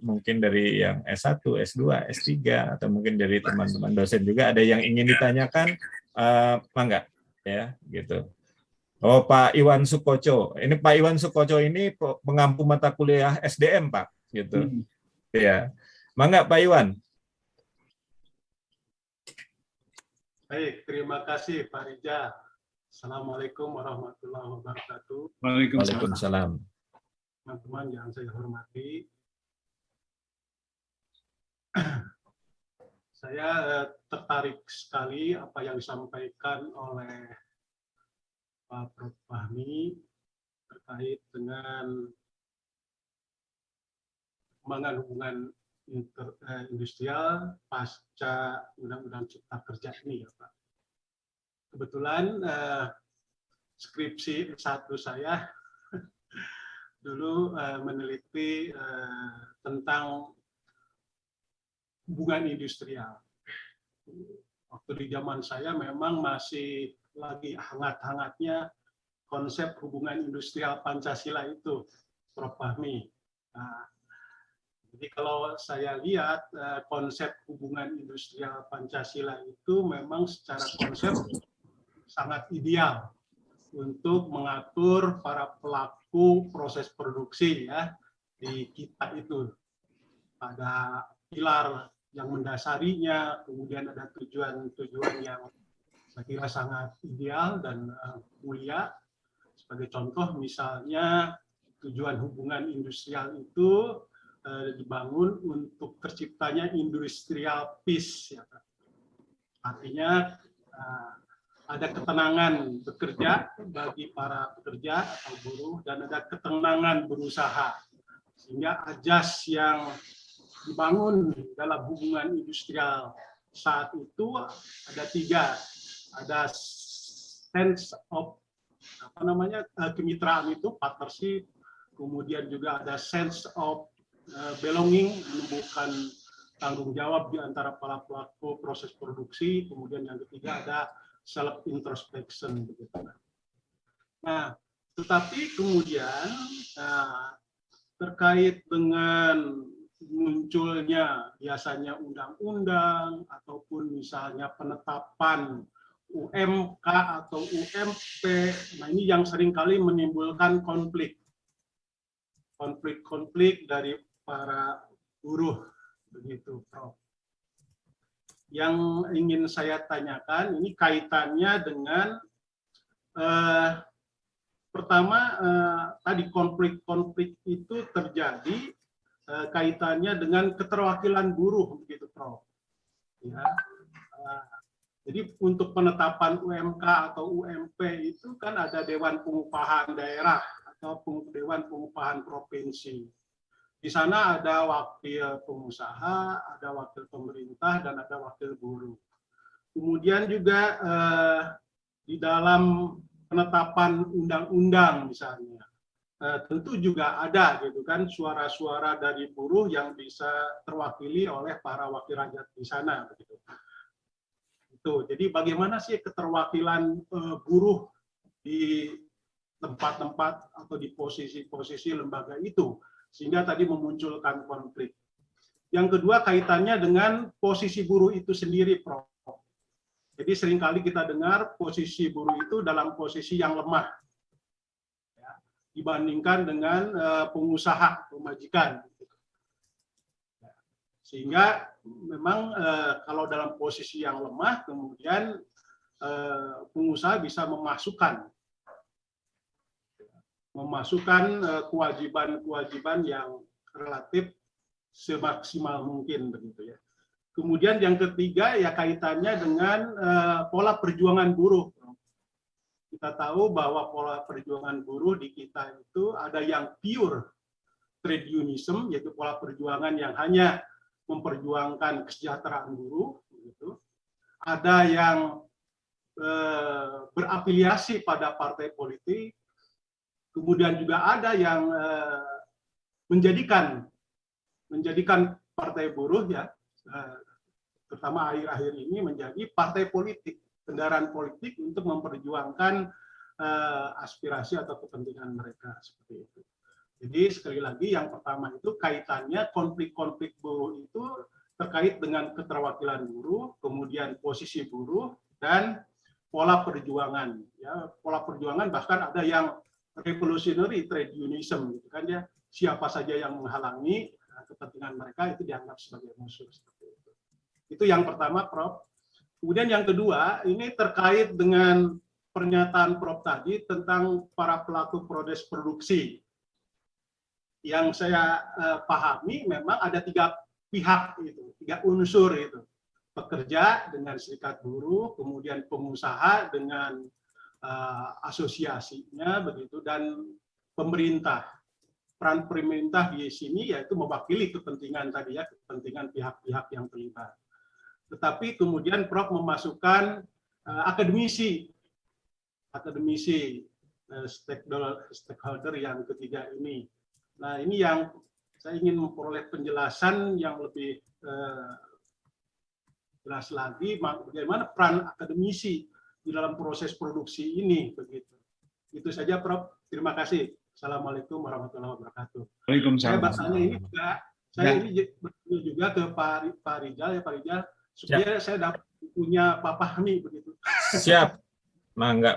mungkin dari yang S1, S2, S3, atau mungkin dari teman-teman dosen juga ada yang ingin ditanyakan, mangga ya gitu. Oh, Pak Iwan Sukoco. Ini Pak Iwan Sukoco ini pengampu mata kuliah SDM, Pak, gitu. Ya. Mangga Pak Iwan. Baik, terima kasih Pak Rijal. Assalamualaikum warahmatullahi wabarakatuh. Waalaikumsalam. Teman-teman yang saya hormati, saya tertarik sekali apa yang disampaikan oleh Pak Prof. Fahmi terkait dengan pengembangan hubungan industrial pasca Undang-Undang Cipta Kerja ini ya Pak. Kebetulan skripsi S1 saya dulu meneliti tentang hubungan industrial. Waktu di zaman saya memang masih lagi hangat-hangatnya konsep hubungan industrial Pancasila itu, Prof. Fahmi. Nah, jadi kalau saya lihat konsep hubungan industrial Pancasila itu memang secara konsep sangat ideal untuk mengatur para pelaku proses produksi ya, di kita itu. Ada pilar yang mendasarinya, kemudian ada tujuan-tujuan yang saya kira sangat ideal dan mulia. Sebagai contoh misalnya tujuan hubungan industrial itu dibangun untuk terciptanya industrial peace. Ya. Artinya ada ketenangan bekerja bagi para pekerja atau buruh dan ada ketenangan berusaha. Sehingga ajas yang dibangun dalam hubungan industrial saat itu ada 3. Ada sense of kemitraan itu, partnership, kemudian juga ada sense of belonging, menumbuhkan tanggung jawab di antara para pelaku proses produksi, kemudian yang ketiga ada self introspection begitu. Nah, tetapi kemudian terkait dengan munculnya biasanya undang-undang ataupun misalnya penetapan UMK atau UMP, nah ini yang seringkali menimbulkan konflik dari para buruh begitu, Prof. Yang ingin saya tanyakan ini kaitannya dengan pertama tadi konflik itu terjadi kaitannya dengan keterwakilan buruh begitu, Prof. Ya. Jadi untuk penetapan UMK atau UMP itu kan ada Dewan Pengupahan Daerah atau Dewan Pengupahan Provinsi. Di sana ada wakil pengusaha, ada wakil pemerintah, dan ada wakil buruh. Kemudian juga di dalam penetapan undang-undang misalnya, tentu juga ada gitu kan suara-suara dari buruh yang bisa terwakili oleh para wakil rakyat di sana begitu. Jadi bagaimana sih keterwakilan buruh di tempat-tempat atau di posisi-posisi lembaga itu sehingga tadi memunculkan konflik. Yang kedua kaitannya dengan posisi buruh itu sendiri, Prof. Jadi seringkali kita dengar posisi buruh itu dalam posisi yang lemah ya, dibandingkan dengan pengusaha, pemajikan. Sehingga memang kalau dalam posisi yang lemah, kemudian pengusaha bisa memasukkan kewajiban-kewajiban yang relatif semaksimal mungkin begitu ya. Kemudian yang ketiga ya kaitannya dengan pola perjuangan buruh. Kita tahu bahwa pola perjuangan buruh di kita itu ada yang pure trade unionism, yaitu pola perjuangan yang hanya memperjuangkan kesejahteraan buruh, gitu. Ada yang berafiliasi pada partai politik, kemudian juga ada yang menjadikan partai buruh ya, terutama akhir-akhir ini menjadi partai politik, kendaraan politik untuk memperjuangkan aspirasi atau kepentingan mereka seperti itu. Jadi sekali lagi yang pertama itu kaitannya konflik-konflik buruh itu terkait dengan keterwakilan buruh, kemudian posisi buruh dan pola perjuangan. Ya, pola perjuangan bahkan ada yang revolutionary trade unionism, gitu kan ya. Siapa saja yang menghalangi kepentingan mereka itu dianggap sebagai musuh. Seperti itu. Itu yang pertama, Prof. Kemudian yang kedua ini terkait dengan pernyataan Prof tadi tentang para pelaku proses produksi. Yang saya pahami memang ada 3 pihak itu, 3 unsur itu. Pekerja dengan serikat buruh, kemudian pengusaha dengan asosiasinya begitu, dan pemerintah. Peran pemerintah di sini yaitu mewakili kepentingan tadi ya, kepentingan pihak-pihak yang terlibat. Tetapi kemudian Prof memasukkan akademisi stakeholder yang ketiga ini. Nah, ini yang saya ingin memperoleh penjelasan yang lebih jelas lagi bagaimana peran akademisi di dalam proses produksi ini begitu. Itu saja, Prof. Terima kasih. Assalamualaikum warahmatullahi wabarakatuh. Waalaikumsalam. Saya bahasanya ini juga ini bertanya juga ke Pak Rijal ya, Pak Rijal, supaya saya dapat punya Pak Fahmi begitu. Siap. Mangga.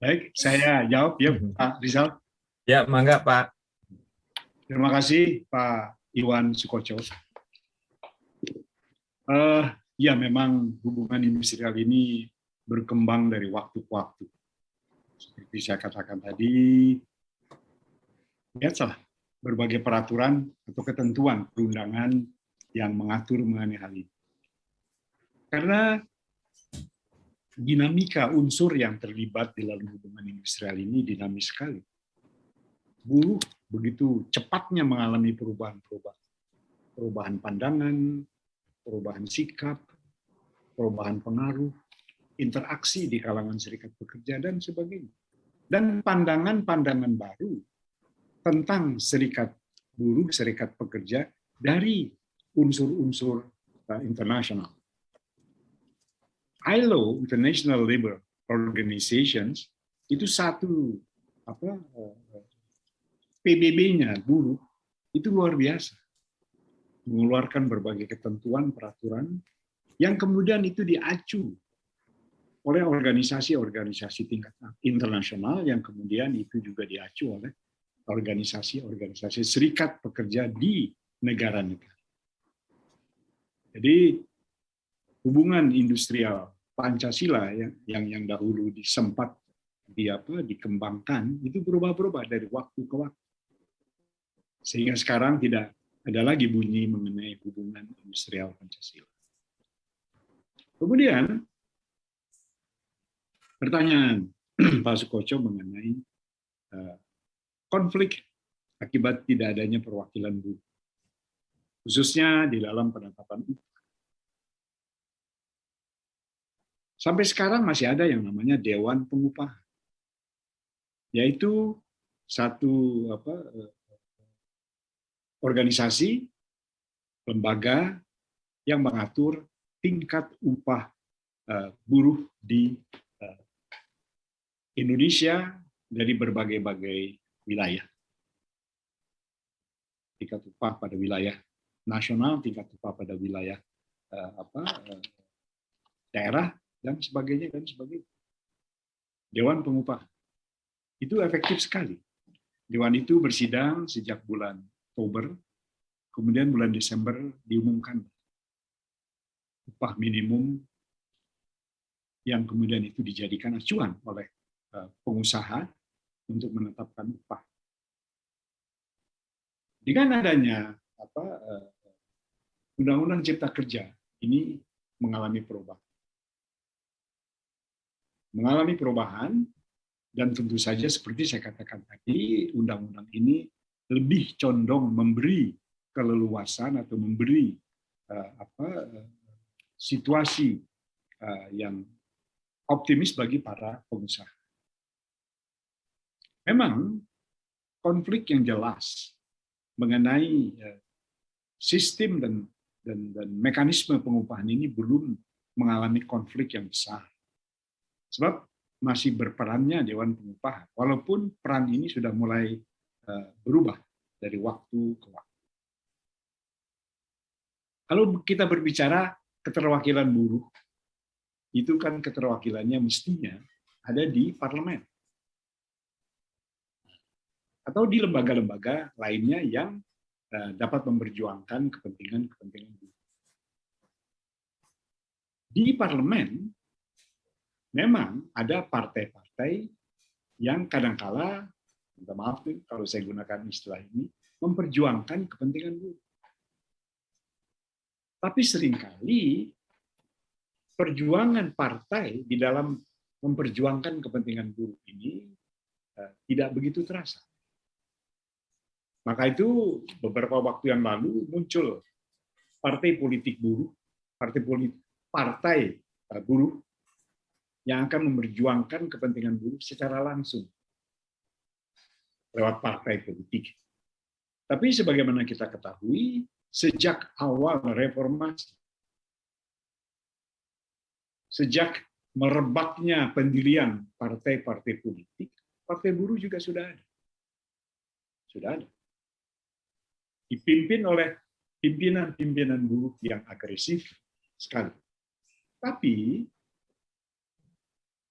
Baik, saya jawab ya, Pak Rizal. Ya, mangga Pak. Terima kasih Pak Iwan Sukoco. Ya, memang hubungan industrial ini berkembang dari waktu ke waktu. Seperti saya katakan tadi, biasalah berbagai peraturan atau ketentuan perundangan yang mengatur mengenai hal ini. Karena dinamika unsur yang terlibat di dalam hubungan industrial ini dinamis sekali. Buruh begitu cepatnya mengalami perubahan pandangan, perubahan sikap, perubahan pengaruh, interaksi di kalangan serikat pekerja, dan sebagainya. Dan pandangan-pandangan baru tentang serikat buruh, serikat pekerja dari unsur-unsur internasional. ILO, International Labour Organizations, itu satu PBB-nya buruh itu luar biasa, mengeluarkan berbagai ketentuan peraturan yang kemudian itu diacu oleh organisasi-organisasi tingkat internasional yang kemudian itu juga diacu oleh organisasi-organisasi serikat pekerja di negara-negara. Jadi hubungan industrial Pancasila yang dahulu sempat dikembangkan itu berubah-ubah dari waktu ke waktu. Sehingga sekarang tidak ada lagi bunyi mengenai hubungan industrial Pancasila. Kemudian pertanyaan Pak Sukoco mengenai konflik akibat tidak adanya perwakilan buruh, khususnya di dalam penetapan upah. Sampai sekarang masih ada yang namanya Dewan Pengupahan, yaitu satu organisasi, lembaga yang mengatur tingkat upah buruh di Indonesia dari berbagai-bagai wilayah. Tingkat upah pada wilayah nasional, tingkat upah pada wilayah daerah, dan sebagainya, dan sebagainya. Dewan Pengupahan. Itu efektif sekali. Dewan itu bersidang sejak bulan Oktober, kemudian bulan Desember diumumkan upah minimum yang kemudian itu dijadikan acuan oleh pengusaha untuk menetapkan upah. Dengan adanya Undang-Undang Cipta Kerja ini mengalami perubahan, dan tentu saja seperti saya katakan tadi, undang-undang ini lebih condong memberi keleluasan atau memberi situasi yang optimis bagi para pengusaha. Memang konflik yang jelas mengenai sistem dan mekanisme pengupahan ini belum mengalami konflik yang besar. Sebab masih berperannya Dewan Pengupahan, walaupun peran ini sudah mulai berubah dari waktu ke waktu. Kalau kita berbicara keterwakilan buruh, itu kan keterwakilannya mestinya ada di parlemen atau di lembaga-lembaga lainnya yang dapat memperjuangkan kepentingan buruh. Di parlemen memang ada partai-partai yang kadangkala, minta maaf kalau saya gunakan istilah ini, memperjuangkan kepentingan buruh. Tapi seringkali perjuangan partai di dalam memperjuangkan kepentingan buruh ini tidak begitu terasa. Maka itu beberapa waktu yang lalu muncul partai politik buruh, partai buruh yang akan memperjuangkan kepentingan buruh secara langsung lewat partai politik. Tapi sebagaimana kita ketahui, sejak awal reformasi, sejak merebaknya pendirian partai-partai politik, partai buruh juga sudah ada. Sudah ada. Dipimpin oleh pimpinan-pimpinan buruh yang agresif sekali. Tapi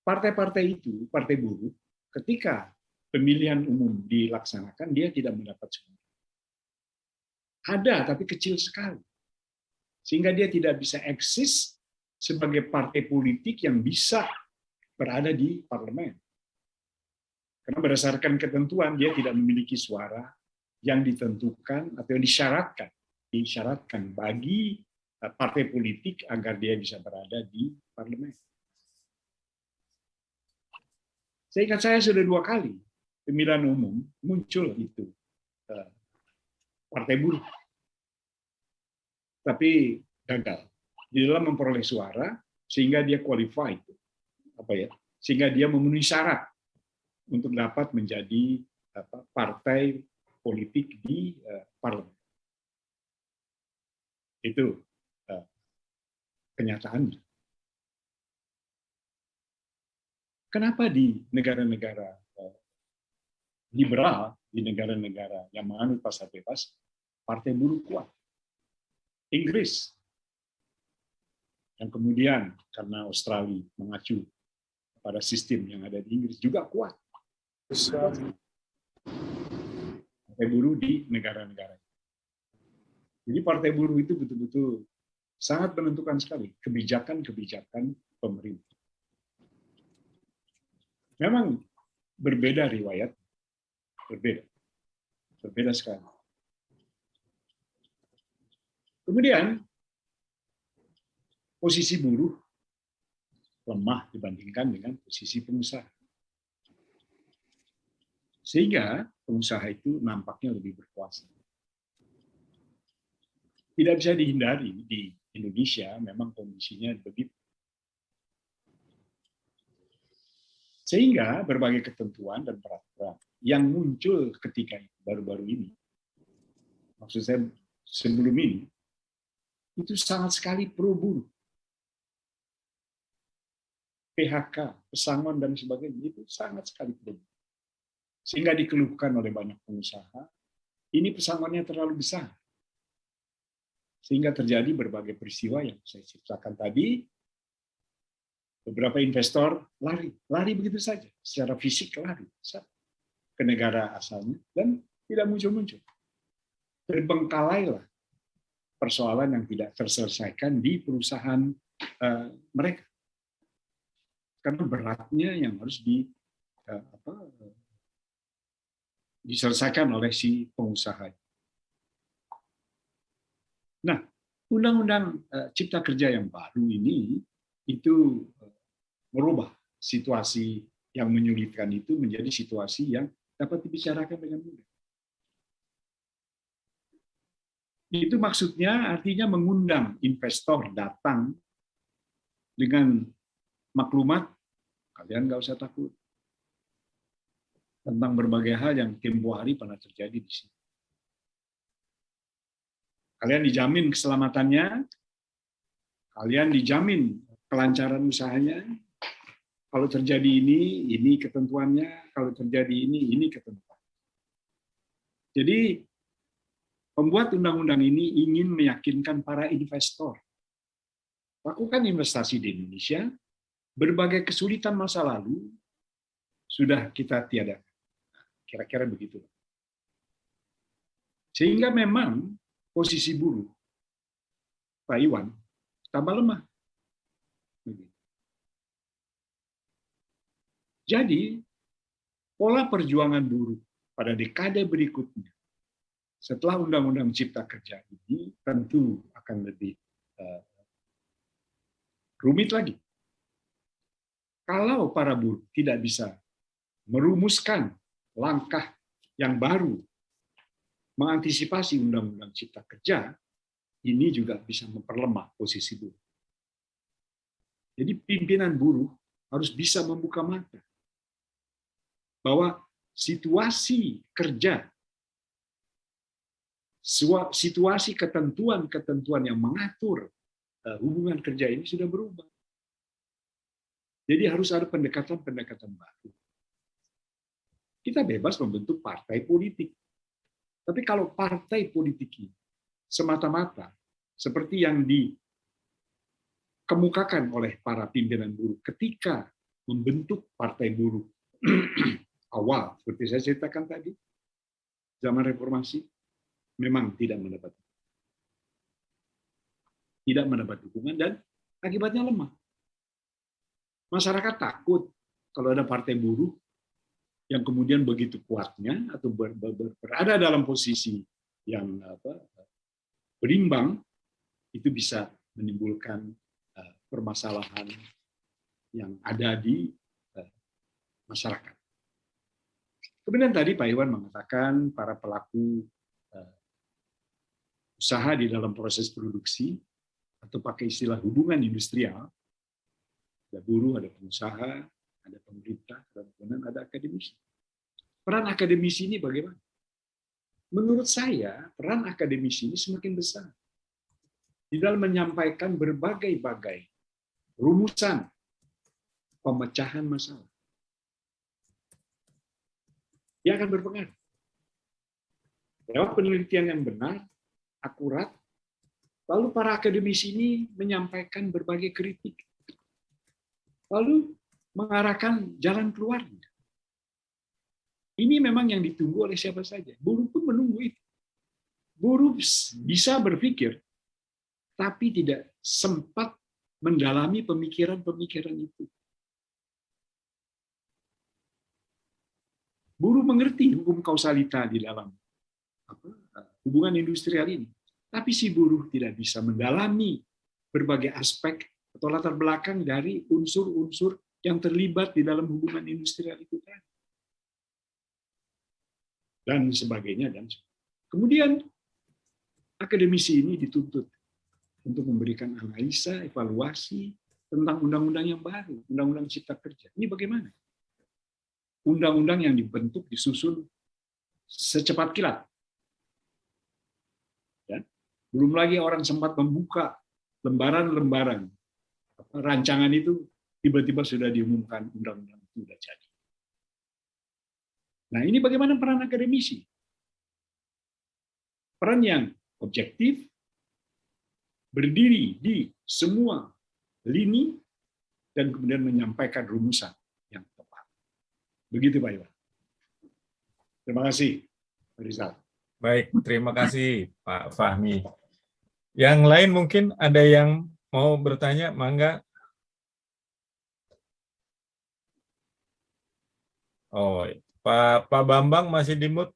partai-partai itu, partai buruh, ketika pemilihan umum dilaksanakan, dia tidak mendapat suara. Ada, tapi kecil sekali. Sehingga dia tidak bisa eksis sebagai partai politik yang bisa berada di parlemen. Karena berdasarkan ketentuan, dia tidak memiliki suara yang ditentukan atau yang disyaratkan bagi partai politik agar dia bisa berada di parlemen. Seingat saya sudah 2 kali pemilihan umum muncul itu partai buruh, tapi gagal di dalam memperoleh suara sehingga dia qualified, sehingga dia memenuhi syarat untuk dapat menjadi partai politik di parlemen. Itu kenyataannya. Kenapa di negara-negara liberal, di negara-negara yang menganut pasar bebas, partai buruh kuat? Inggris, yang kemudian karena Australia mengacu pada sistem yang ada di Inggris juga kuat. Partai buruh di negara-negara. Jadi partai buruh itu betul-betul sangat menentukan sekali kebijakan-kebijakan pemerintah. Memang berbeda riwayat, berbeda sekali. Kemudian posisi buruh lemah dibandingkan dengan posisi pengusaha. Sehingga pengusaha itu nampaknya lebih berkuasa. Tidak bisa dihindari di Indonesia memang kondisinya begitu. Sehingga berbagai ketentuan dan peraturan yang muncul ketika baru-baru ini, maksud saya sebelum ini, itu sangat sekali pro buruh. PHK, pesangon, dan sebagainya, itu sangat sekali pro buruh. Sehingga dikeluhkan oleh banyak pengusaha, ini pesangonnya terlalu besar. Sehingga terjadi berbagai peristiwa yang saya ceritakan tadi, beberapa investor lari begitu saja, secara fisik lari ke negara asalnya, dan tidak muncul-muncul. Terbengkalailah persoalan yang tidak terselesaikan di perusahaan mereka. Karena beratnya yang harus diselesaikan oleh si pengusaha. Nah, Undang-Undang Cipta Kerja yang baru ini itu merubah situasi yang menyulitkan itu menjadi situasi yang dapat dibicarakan dengan mudah. Itu maksudnya artinya mengundang investor datang dengan maklumat, kalian nggak usah takut tentang berbagai hal yang tempo hari pernah terjadi di sini. Kalian dijamin keselamatannya, kalian dijamin kelancaran usahanya. Kalau terjadi ini ketentuannya. Kalau terjadi ini ketentuannya. Jadi pembuat undang-undang ini ingin meyakinkan para investor. Lakukan investasi di Indonesia, berbagai kesulitan masa lalu sudah kita tiadakan. Kira-kira begitu. Sehingga memang posisi buruh, Pak Iwan, tambah lemah. Jadi, pola perjuangan buruh pada dekade berikutnya, setelah Undang-Undang Cipta Kerja ini, tentu akan lebih rumit lagi. Kalau para buruh tidak bisa merumuskan langkah yang baru, mengantisipasi Undang-Undang Cipta Kerja, ini juga bisa memperlemah posisi buruh. Jadi pimpinan buruh harus bisa membuka mata bahwa situasi kerja, situasi ketentuan-ketentuan yang mengatur hubungan kerja ini sudah berubah. Jadi harus ada pendekatan-pendekatan baru. Kita bebas membentuk partai politik. Tapi kalau partai politik ini semata-mata seperti yang dikemukakan oleh para pimpinan buruh ketika membentuk partai buruh awal, seperti saya ceritakan tadi, zaman reformasi, memang tidak mendapat dukungan dan akibatnya lemah. Masyarakat takut kalau ada partai buruh yang kemudian begitu kuatnya atau berada dalam posisi yang berimbang, itu bisa menimbulkan permasalahan yang ada di masyarakat. Kemudian tadi Pak Iwan mengatakan para pelaku usaha di dalam proses produksi, atau pakai istilah hubungan industrial, ada buruh, ada pengusaha, ada pemerintah, dan kemudian ada akademisi. Peran akademisi ini bagaimana? Menurut saya, peran akademisi ini semakin besar di dalam menyampaikan berbagai-bagai rumusan pemecahan masalah. Dia akan berpengaruh. Lewat penelitian yang benar, akurat, lalu para akademisi ini menyampaikan berbagai kritik, lalu mengarahkan jalan keluarnya. Ini memang yang ditunggu oleh siapa saja. Buruh pun menunggu itu. Buruh bisa berpikir, tapi tidak sempat mendalami pemikiran-pemikiran itu. Buruh mengerti hukum kausalita di dalam hubungan industrial ini. Tapi si buruh tidak bisa mendalami berbagai aspek atau latar belakang dari unsur-unsur yang terlibat di dalam hubungan industrial itu tadi. Dan sebagainya. Kemudian akademisi ini dituntut untuk memberikan analisa, evaluasi tentang undang-undang yang baru, undang-undang Cipta Kerja. Ini bagaimana? Undang-undang yang dibentuk, disusun secepat kilat. Ya. Belum lagi orang sempat membuka lembaran-lembaran rancangan itu, tiba-tiba sudah diumumkan undang-undang itu sudah jadi. Nah, ini bagaimana peran akademisi? Peran yang objektif, berdiri di semua lini, dan kemudian menyampaikan rumusan yang tepat. Begitu, Pak Iwan. Terima kasih, Pak Rizal. Baik, terima kasih, Pak Fahmi. Yang lain mungkin ada yang mau bertanya, mangga. Oh, Pak Bambang masih di mute.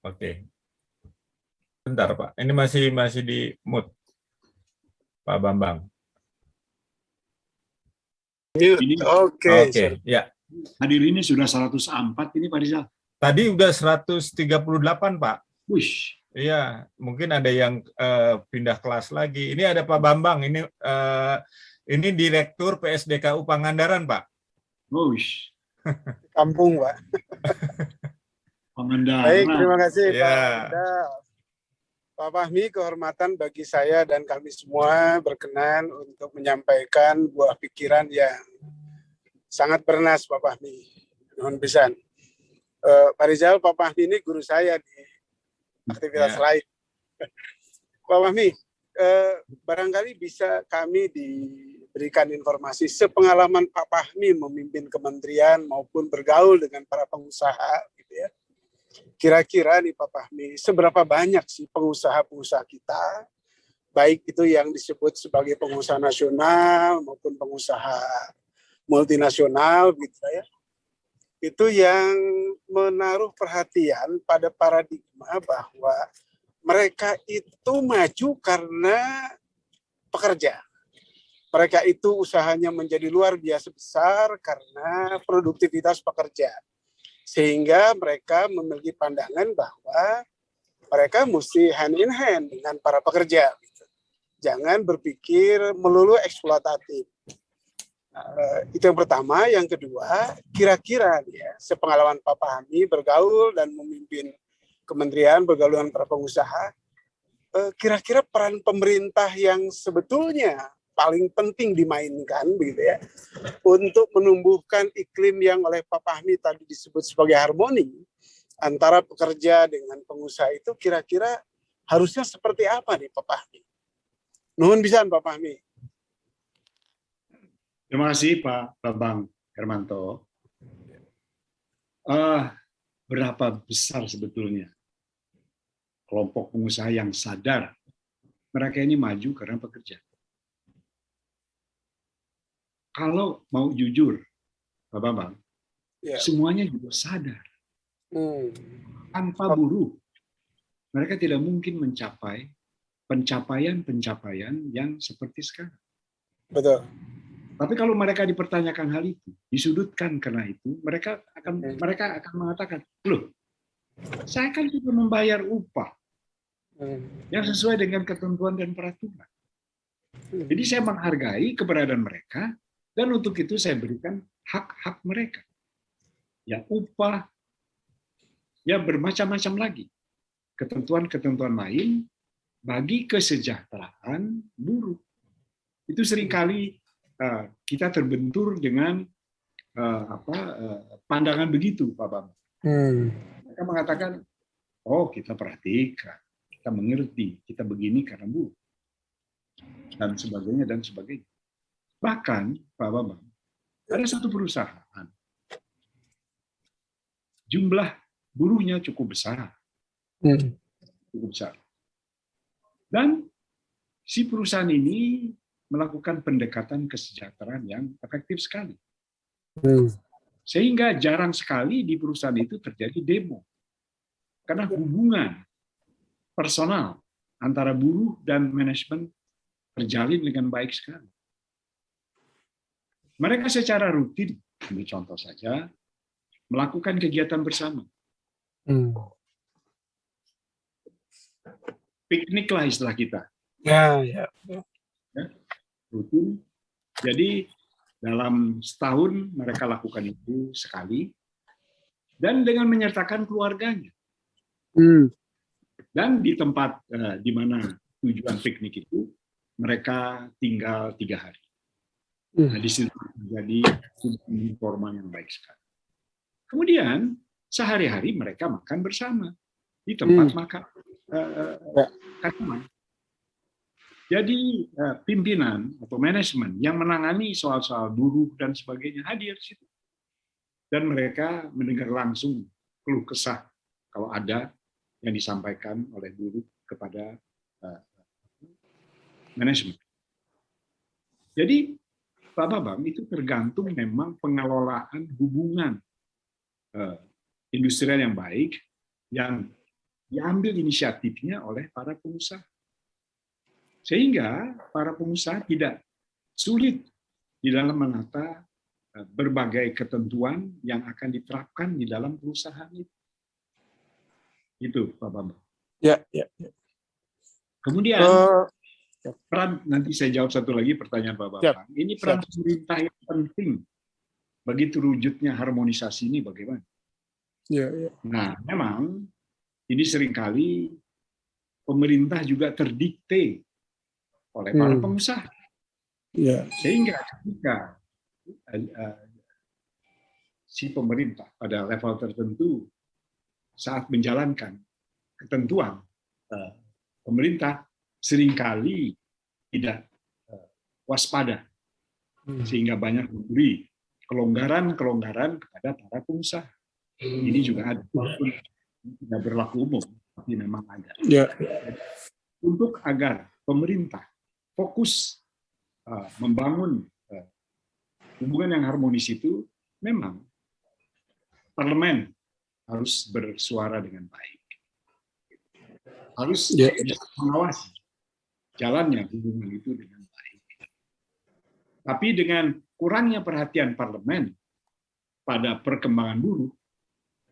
Oke. Bentar, Pak. Ini masih di mute, Pak Bambang. Oke, ya. Hadir ini sudah 104 ini, Pak Rizal. Tadi udah 138, Pak. Wish. Iya, mungkin ada yang pindah kelas lagi. Ini ada Pak Bambang. Ini Direktur PSDKU Pangandaran, Pak. Wish. Kampung, Pak. Pangandaran. Baik, terima kasih, Ya. Pak Fahmi. Kehormatan bagi saya dan kami semua berkenan untuk menyampaikan buah pikiran yang sangat bernas, Pak Fahmi. Nuhun pisan. Pak Rizal, Pak Fahmi ini guru saya di aktivitas lain. Pak Fahmi, barangkali bisa kami diberikan informasi sepengalaman Pak Fahmi memimpin kementerian maupun bergaul dengan para pengusaha, gitu ya. Kira-kira nih Pak Fahmi, seberapa banyak sih pengusaha-pengusaha kita, baik itu yang disebut sebagai pengusaha nasional maupun pengusaha multinasional, gitu ya, itu yang menaruh perhatian pada paradigma bahwa mereka itu maju karena pekerja. Mereka itu usahanya menjadi luar biasa besar karena produktivitas pekerja. Sehingga mereka memiliki pandangan bahwa mereka mesti hand in hand dengan para pekerja. Jangan berpikir melulu eksploitatif. Itu yang pertama. Yang kedua, kira-kira ya, sepengalaman Pak Fahmi bergaul dan memimpin kementerian, bergaul dengan para pengusaha, kira-kira peran pemerintah yang sebetulnya paling penting dimainkan, begitu ya, untuk menumbuhkan iklim yang oleh Pak Fahmi tadi disebut sebagai harmoni antara pekerja dengan pengusaha, itu kira-kira harusnya seperti apa nih Pak Fahmi? Nuhun pisan Pak Fahmi. Terima kasih Pak Bambang. Hermanto, berapa besar sebetulnya kelompok pengusaha yang sadar mereka ini maju karena pekerja? Kalau mau jujur, Pak Bambang, semuanya juga sadar. Tanpa buruh, mereka tidak mungkin mencapai pencapaian yang seperti sekarang. Betul. Tapi kalau mereka dipertanyakan hal itu, disudutkan karena itu, mereka akan mengatakan, loh, saya kan juga membayar upah yang sesuai dengan ketentuan dan peraturan. Jadi saya menghargai keberadaan mereka, dan untuk itu saya berikan hak-hak mereka. Ya upah, ya bermacam-macam lagi. Ketentuan-ketentuan lain bagi kesejahteraan buruh. Itu seringkali kita terbentur dengan pandangan begitu, Pak Bambang. Mereka mengatakan, oh kita perhatikan, kita mengerti, kita begini karena buruh. Dan sebagainya, dan sebagainya. Bahkan, Pak Bambang, ada satu perusahaan, jumlah buruhnya cukup besar. Cukup besar. Dan si perusahaan ini melakukan pendekatan kesejahteraan yang efektif sekali. Sehingga jarang sekali di perusahaan itu terjadi demo. Karena hubungan personal antara buruh dan manajemen terjalin dengan baik sekali. Mereka secara rutin, ambil contoh saja, melakukan kegiatan bersama. Piknik lah istilah kita. Ya. Rutin. Jadi dalam setahun mereka lakukan itu sekali, dan dengan menyertakan keluarganya. Dan di tempat di mana tujuan piknik itu, mereka tinggal 3 hari. Nah, di situ menjadi hubungan formal yang baik sekali. Kemudian sehari-hari mereka makan bersama di tempat makan. Jadi pimpinan atau manajemen yang menangani soal-soal buruh dan sebagainya hadir di situ. Dan mereka mendengar langsung keluh kesah kalau ada yang disampaikan oleh buruh kepada manajemen. Jadi Pak Bambang, itu tergantung memang pengelolaan hubungan industrial yang baik yang diambil inisiatifnya oleh para pengusaha. Sehingga para pengusaha tidak sulit di dalam menata berbagai ketentuan yang akan diterapkan di dalam perusahaan itu. Itu, Pak Bambang. Ya. Kemudian, peran, nanti saya jawab satu lagi pertanyaan Pak Bambang. Ini peran pemerintah yang penting bagi terwujudnya harmonisasi ini bagaimana? Nah, memang ini seringkali pemerintah juga terdikte oleh para pengusaha. Sehingga ketika si pemerintah pada level tertentu saat menjalankan ketentuan pemerintah seringkali tidak waspada, sehingga banyak memberi kelonggaran kepada para pengusaha. Ini juga ada, walaupun tidak berlaku umum, tapi memang ada. Untuk agar pemerintah fokus membangun hubungan yang harmonis itu, memang parlemen harus bersuara dengan baik. Harus mengawasi jalannya hubungan itu dengan baik. Tapi dengan kurangnya perhatian parlemen pada perkembangan buruh,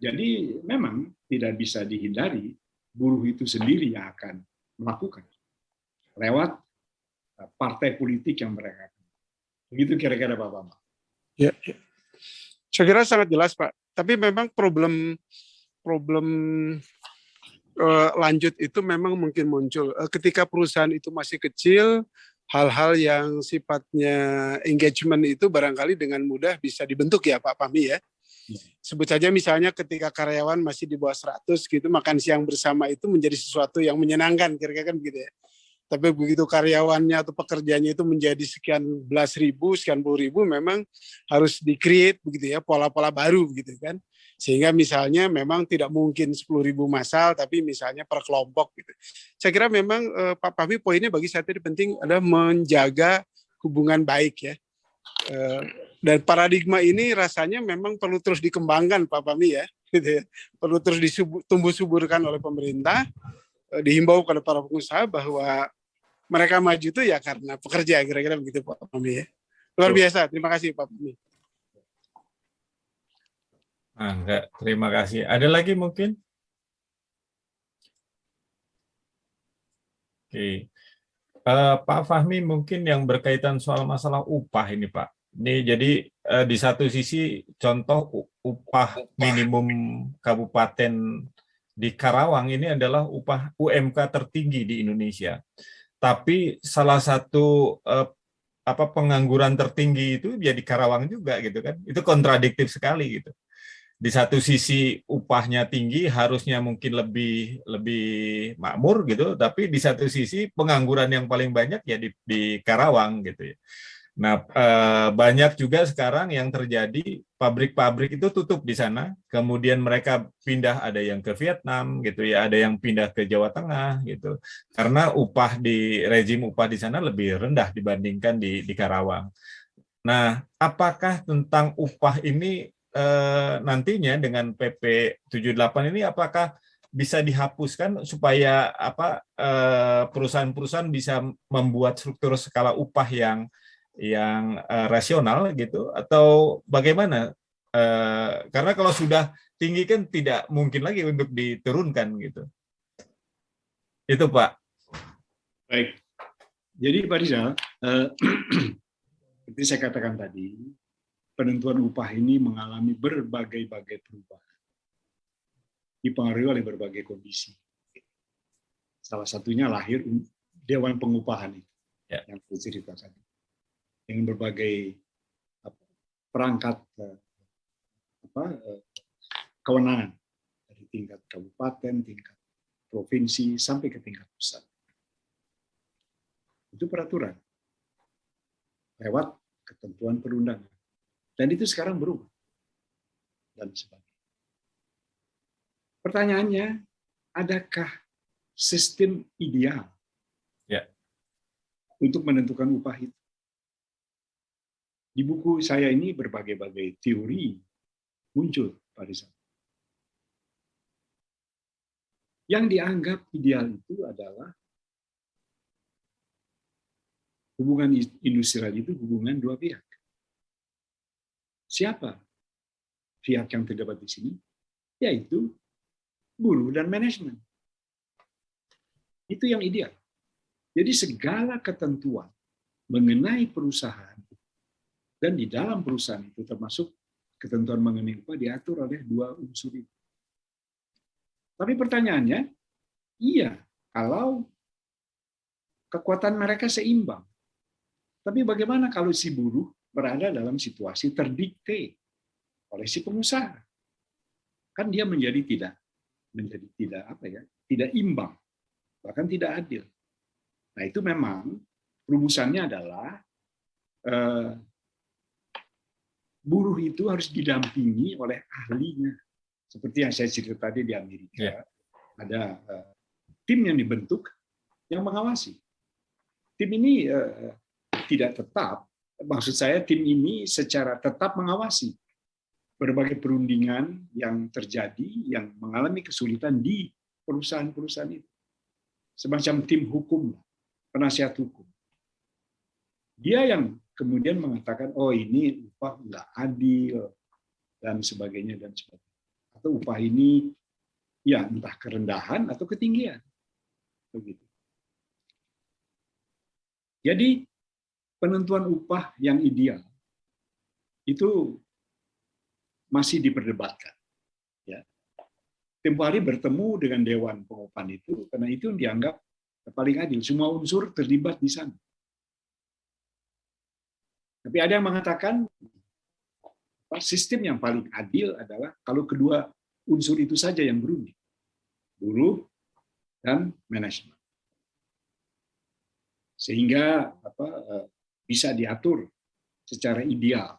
jadi memang tidak bisa dihindari buruh itu sendiri yang akan melakukan lewat partai politik yang mereka. Begitu kira-kira Pak Bambang. Ya. Saya kira sangat jelas Pak. Tapi memang problem lanjut itu memang mungkin muncul ketika perusahaan itu masih kecil. Hal-hal yang sifatnya engagement itu barangkali dengan mudah bisa dibentuk ya Pak Fahmi ya. Sebut saja misalnya ketika karyawan masih di bawah 100 gitu, makan siang bersama itu menjadi sesuatu yang menyenangkan, kira-kira kan begitu ya. Tapi begitu karyawannya atau pekerjaannya itu menjadi sekian belas ribu, sekian puluh ribu, memang harus di-create begitu ya, pola-pola baru begitu kan. Sehingga misalnya memang tidak mungkin 10.000 massal, tapi misalnya per kelompok gitu. Saya kira memang Pak Fahmi poinnya bagi saya tadi penting adalah menjaga hubungan baik ya. Dan paradigma ini rasanya memang perlu terus dikembangkan Pak Fahmi ya. Gitu ya. Perlu terus tumbuh suburkan oleh pemerintah, dihimbau kepada para pengusaha bahwa mereka maju itu ya karena pekerja, kira-kira begitu Pak Fahmi ya. Luar biasa, terima kasih Pak Fahmi. Nah, enggak, terima kasih. Ada lagi mungkin? Oke. Pak Fahmi, mungkin yang berkaitan soal masalah upah ini Pak. Ini jadi di satu sisi contoh upah minimum kabupaten di Karawang ini adalah upah UMK tertinggi di Indonesia. Tapi salah satu pengangguran tertinggi itu ya di Karawang juga gitu kan. Itu kontradiktif sekali gitu. Di satu sisi upahnya tinggi, harusnya mungkin lebih makmur gitu, tapi di satu sisi pengangguran yang paling banyak ya di Karawang gitu ya. Nah, banyak juga sekarang yang terjadi pabrik-pabrik itu tutup di sana, kemudian mereka pindah, ada yang ke Vietnam gitu ya, ada yang pindah ke Jawa Tengah gitu, karena rezim upah di sana lebih rendah dibandingkan di Karawang. Nah, apakah tentang upah ini nantinya dengan PP 78 ini apakah bisa dihapuskan supaya perusahaan-perusahaan bisa membuat struktur skala upah yang rasional gitu, atau bagaimana? Karena kalau sudah tinggi kan tidak mungkin lagi untuk diturunkan gitu. Itu Pak. Baik. Jadi Pak Rizal, seperti saya katakan tadi, penentuan upah ini mengalami berbagai-bagai perubahan, dipengaruhi oleh berbagai kondisi. Salah satunya lahir Dewan Pengupahan itu, yang saya ceritakan, dengan berbagai perangkat kewenangan dari tingkat kabupaten, tingkat provinsi, sampai ke tingkat pusat. Itu peraturan lewat ketentuan perundangan. Dan itu sekarang berubah. Dan sebagainya. Pertanyaannya, adakah sistem ideal untuk menentukan upah itu? Di buku saya ini berbagai-bagai teori muncul, Pak Rizal. Yang dianggap ideal itu adalah hubungan industrial itu hubungan dua pihak. Siapa pihak yang terdapat di sini? Yaitu buruh dan manajemen. Itu yang ideal. Jadi segala ketentuan mengenai perusahaan dan di dalam perusahaan itu termasuk ketentuan mengenai upah diatur oleh dua unsur itu. Tapi pertanyaannya, iya, kalau kekuatan mereka seimbang. Tapi bagaimana kalau si buruh berada dalam situasi terdikte oleh si pengusaha? Kan dia menjadi tidak imbang, bahkan tidak adil. Nah, itu memang rumusannya adalah buruh itu harus didampingi oleh ahlinya. Seperti yang saya cerita tadi di Amerika, ada tim yang dibentuk yang mengawasi. Tim ini tidak tetap, maksud saya tim ini secara tetap mengawasi berbagai perundingan yang terjadi, yang mengalami kesulitan di perusahaan-perusahaan itu. Semacam tim hukum, penasihat hukum. Dia yang kemudian mengatakan, oh ini upah nggak adil, dan sebagainya, dan sebagainya. Atau upah ini ya entah kerendahan atau ketinggian. Begitu. Jadi penentuan upah yang ideal itu masih diperdebatkan. Ya. Tempo hari bertemu dengan Dewan Pengupahan itu, karena itu dianggap paling adil. Semua unsur terlibat di sana. Tapi ada yang mengatakan sistem yang paling adil adalah kalau kedua unsur itu saja yang berunding, buruh dan manajemen. sehingga bisa diatur secara ideal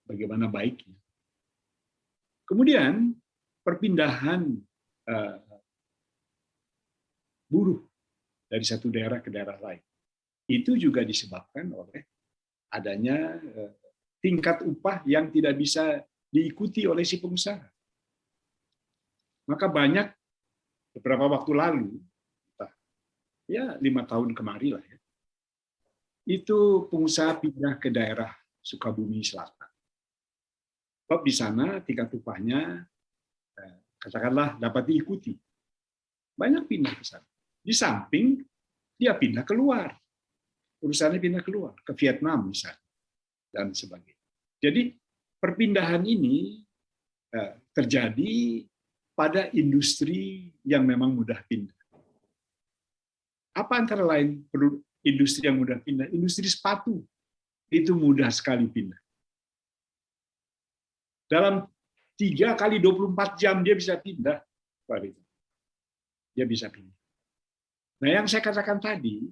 bagaimana baiknya. Kemudian perpindahan buruh dari satu daerah ke daerah lain itu juga disebabkan oleh adanya tingkat upah yang tidak bisa diikuti oleh si pengusaha. Maka banyak beberapa waktu lalu, ya 5 tahun kemarin lah ya, itu pengusaha pindah ke daerah Sukabumi Selatan. Sebab di sana tingkat upahnya katakanlah dapat diikuti. Banyak pindah ke sana. Di samping dia pindah keluar. Perusahaannya pindah keluar ke Vietnam misalnya dan sebagainya. Jadi perpindahan ini terjadi pada industri yang memang mudah pindah. Apa antara lain industri yang mudah pindah? Industri sepatu itu mudah sekali pindah. Dalam 3 kali 24 jam dia bisa pindah. Dia bisa pindah. Nah, yang saya katakan tadi,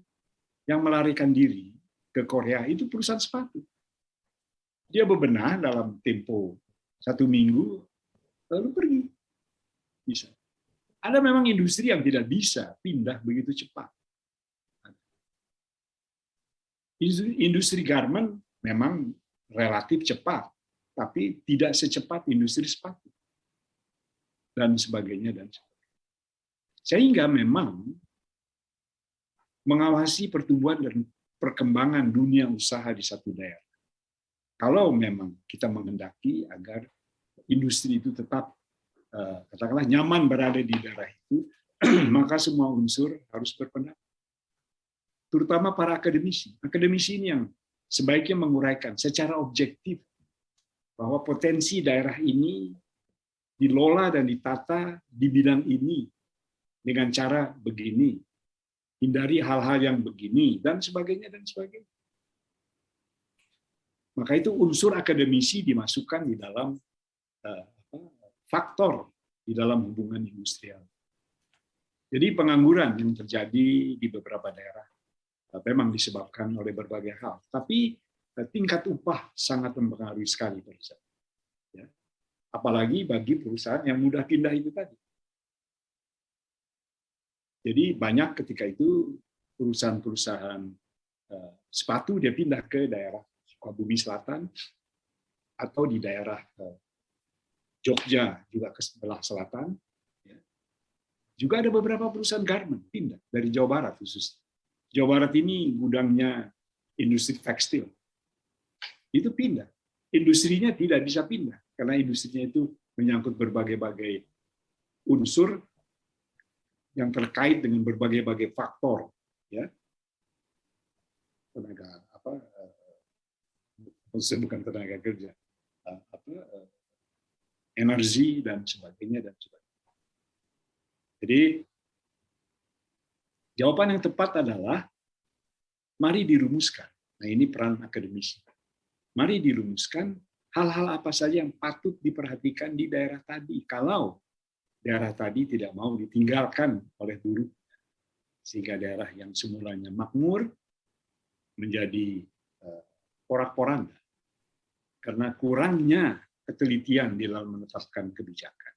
yang melarikan diri ke Korea itu perusahaan sepatu. Dia bebenah dalam tempo 1 minggu, lalu pergi. Bisa. Ada memang industri yang tidak bisa pindah begitu cepat. Industri garment memang relatif cepat, tapi tidak secepat industri sepatu. Dan sebagainya. Sehingga memang mengawasi pertumbuhan dan perkembangan dunia usaha di satu daerah. Kalau memang kita menghendaki agar industri itu tetap katakanlah nyaman berada di daerah itu, maka semua unsur harus berpendapat. Terutama para akademisi. Akademisi ini yang sebaiknya menguraikan secara objektif bahwa potensi daerah ini dilola dan ditata di bidang ini dengan cara begini, hindari hal-hal yang begini, dan sebagainya, dan sebagainya. Maka itu unsur akademisi dimasukkan di dalam faktor di dalam hubungan industrial. Jadi pengangguran yang terjadi di beberapa daerah memang disebabkan oleh berbagai hal. Tapi tingkat upah sangat mempengaruhi sekali pada saya. Ya. Apalagi bagi perusahaan yang mudah pindah itu tadi. Jadi banyak ketika itu perusahaan-perusahaan sepatu dia pindah ke daerah Sukabumi Selatan atau di daerah Jogja juga ke sebelah selatan. Juga ada beberapa perusahaan garment pindah dari Jawa Barat khusus. Jawa Barat ini gudangnya industri tekstil. Itu pindah. Industrinya tidak bisa pindah karena industrinya itu menyangkut berbagai-bagai unsur yang terkait dengan berbagai-bagai faktor, ya. Tenaga bukan tenaga kerja, energi dan sebagainya dan sebagainya. Jadi jawaban yang tepat adalah mari dirumuskan. Nah, ini peran akademisi. Mari dirumuskan hal-hal apa saja yang patut diperhatikan di daerah tadi. Kalau daerah tadi tidak mau ditinggalkan oleh buruh, sehingga daerah yang semulanya makmur menjadi porak-poranda karena kurangnya ketelitian di dalam menetapkan kebijakan.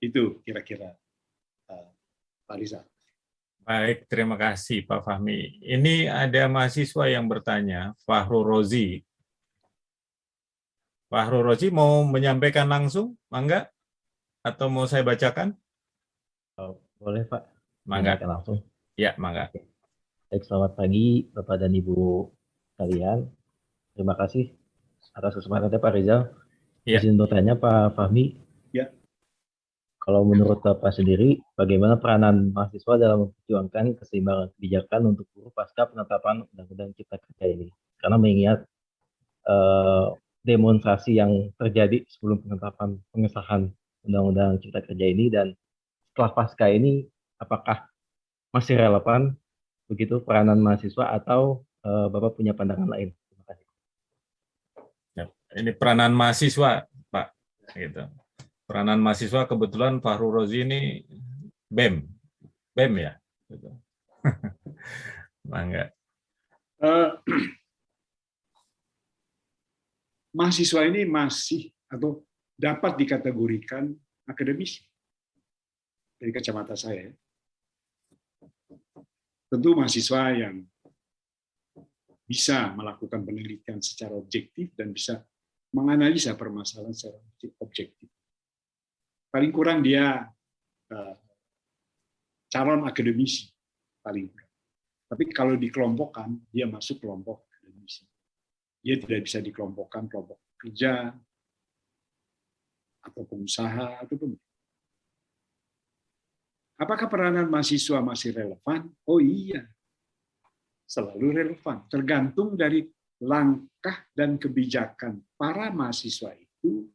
Itu kira-kira Pak Rizal. Baik, terima kasih Pak Fahmi. Ini ada mahasiswa yang bertanya, Fahru Rozi. Fahru Rozi mau menyampaikan langsung, mangga? Atau mau saya bacakan? Oh, boleh Pak. Mangga. Langsung. Ya, mangga. Baik, selamat pagi Bapak dan Ibu sekalian. Terima kasih atas kesempatannya Pak Rizal. Ya. Izin bertanya Pak Fahmi. Ya. Kalau menurut Bapak sendiri, bagaimana peranan mahasiswa dalam memperjuangkan keseimbangan kebijakan untuk buruh pasca penetapan Undang-Undang Cipta Kerja ini? Karena mengingat demonstrasi yang terjadi sebelum pengesahan Undang-Undang Cipta Kerja ini dan setelah pasca ini, apakah masih relevan begitu peranan mahasiswa atau Bapak punya pandangan lain? Terima kasih. Ya, ini peranan mahasiswa, Pak. Gitu. Peranan mahasiswa kebetulan Fahru Rozi ini BEM ya. Gitu. Mangga. Eh, mahasiswa ini masih atau dapat dikategorikan akademisi dari kacamata saya. Tentu mahasiswa yang bisa melakukan penelitian secara objektif dan bisa menganalisa permasalahan secara objektif. Paling kurang dia calon akademisi, paling kurang. Tapi kalau dikelompokkan, dia masuk kelompok akademisi. Dia tidak bisa dikelompokkan kelompok kerja atau pengusaha ataupun. Apakah peranan mahasiswa masih relevan? Oh iya, selalu relevan. Tergantung dari langkah dan kebijakan para mahasiswa itu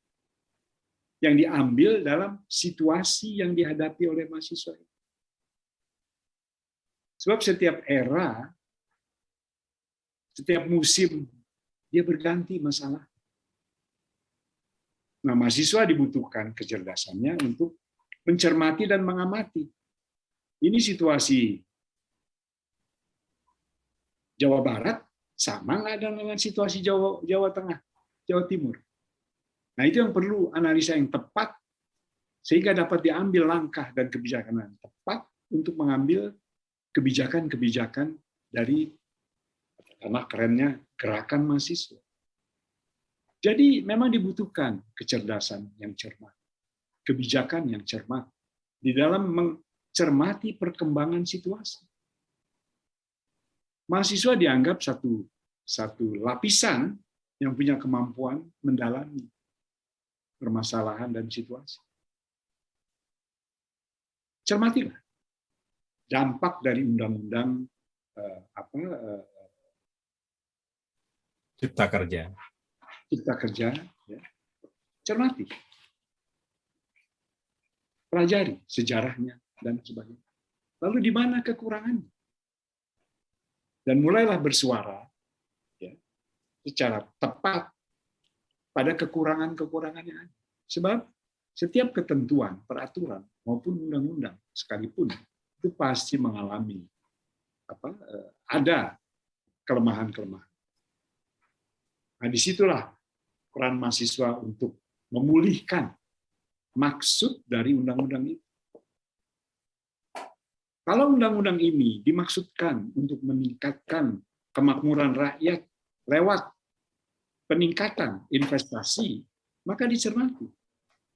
yang diambil dalam situasi yang dihadapi oleh mahasiswa itu. Sebab setiap era, setiap musim, dia berganti masalah. Nah, mahasiswa dibutuhkan kecerdasannya untuk mencermati dan mengamati. Ini situasi Jawa Barat sama nggak dengan situasi Jawa Tengah, Jawa Timur. Nah, itu yang perlu analisa yang tepat sehingga dapat diambil langkah dan kebijakan yang tepat untuk mengambil kebijakan-kebijakan dari, karena kerennya, gerakan mahasiswa. Jadi memang dibutuhkan kecerdasan yang cermat, kebijakan yang cermat di dalam mencermati perkembangan situasi. Mahasiswa dianggap satu lapisan yang punya kemampuan mendalami permasalahan dan situasi. Cermatilah dampak dari undang-undang Cipta Kerja. Cipta Kerja, ya. Cermati, pelajari sejarahnya dan sebagainya. Lalu di mana kekurangannya? Dan mulailah bersuara ya, secara tepat pada kekurangan-kekurangan yang ada. Sebab setiap ketentuan, peraturan maupun undang-undang sekalipun itu pasti mengalami ada kelemahan-kelemahan. Nah, disitulah peran mahasiswa untuk memulihkan maksud dari undang-undang itu. Kalau undang-undang ini dimaksudkan untuk meningkatkan kemakmuran rakyat lewat peningkatan investasi, maka dicermati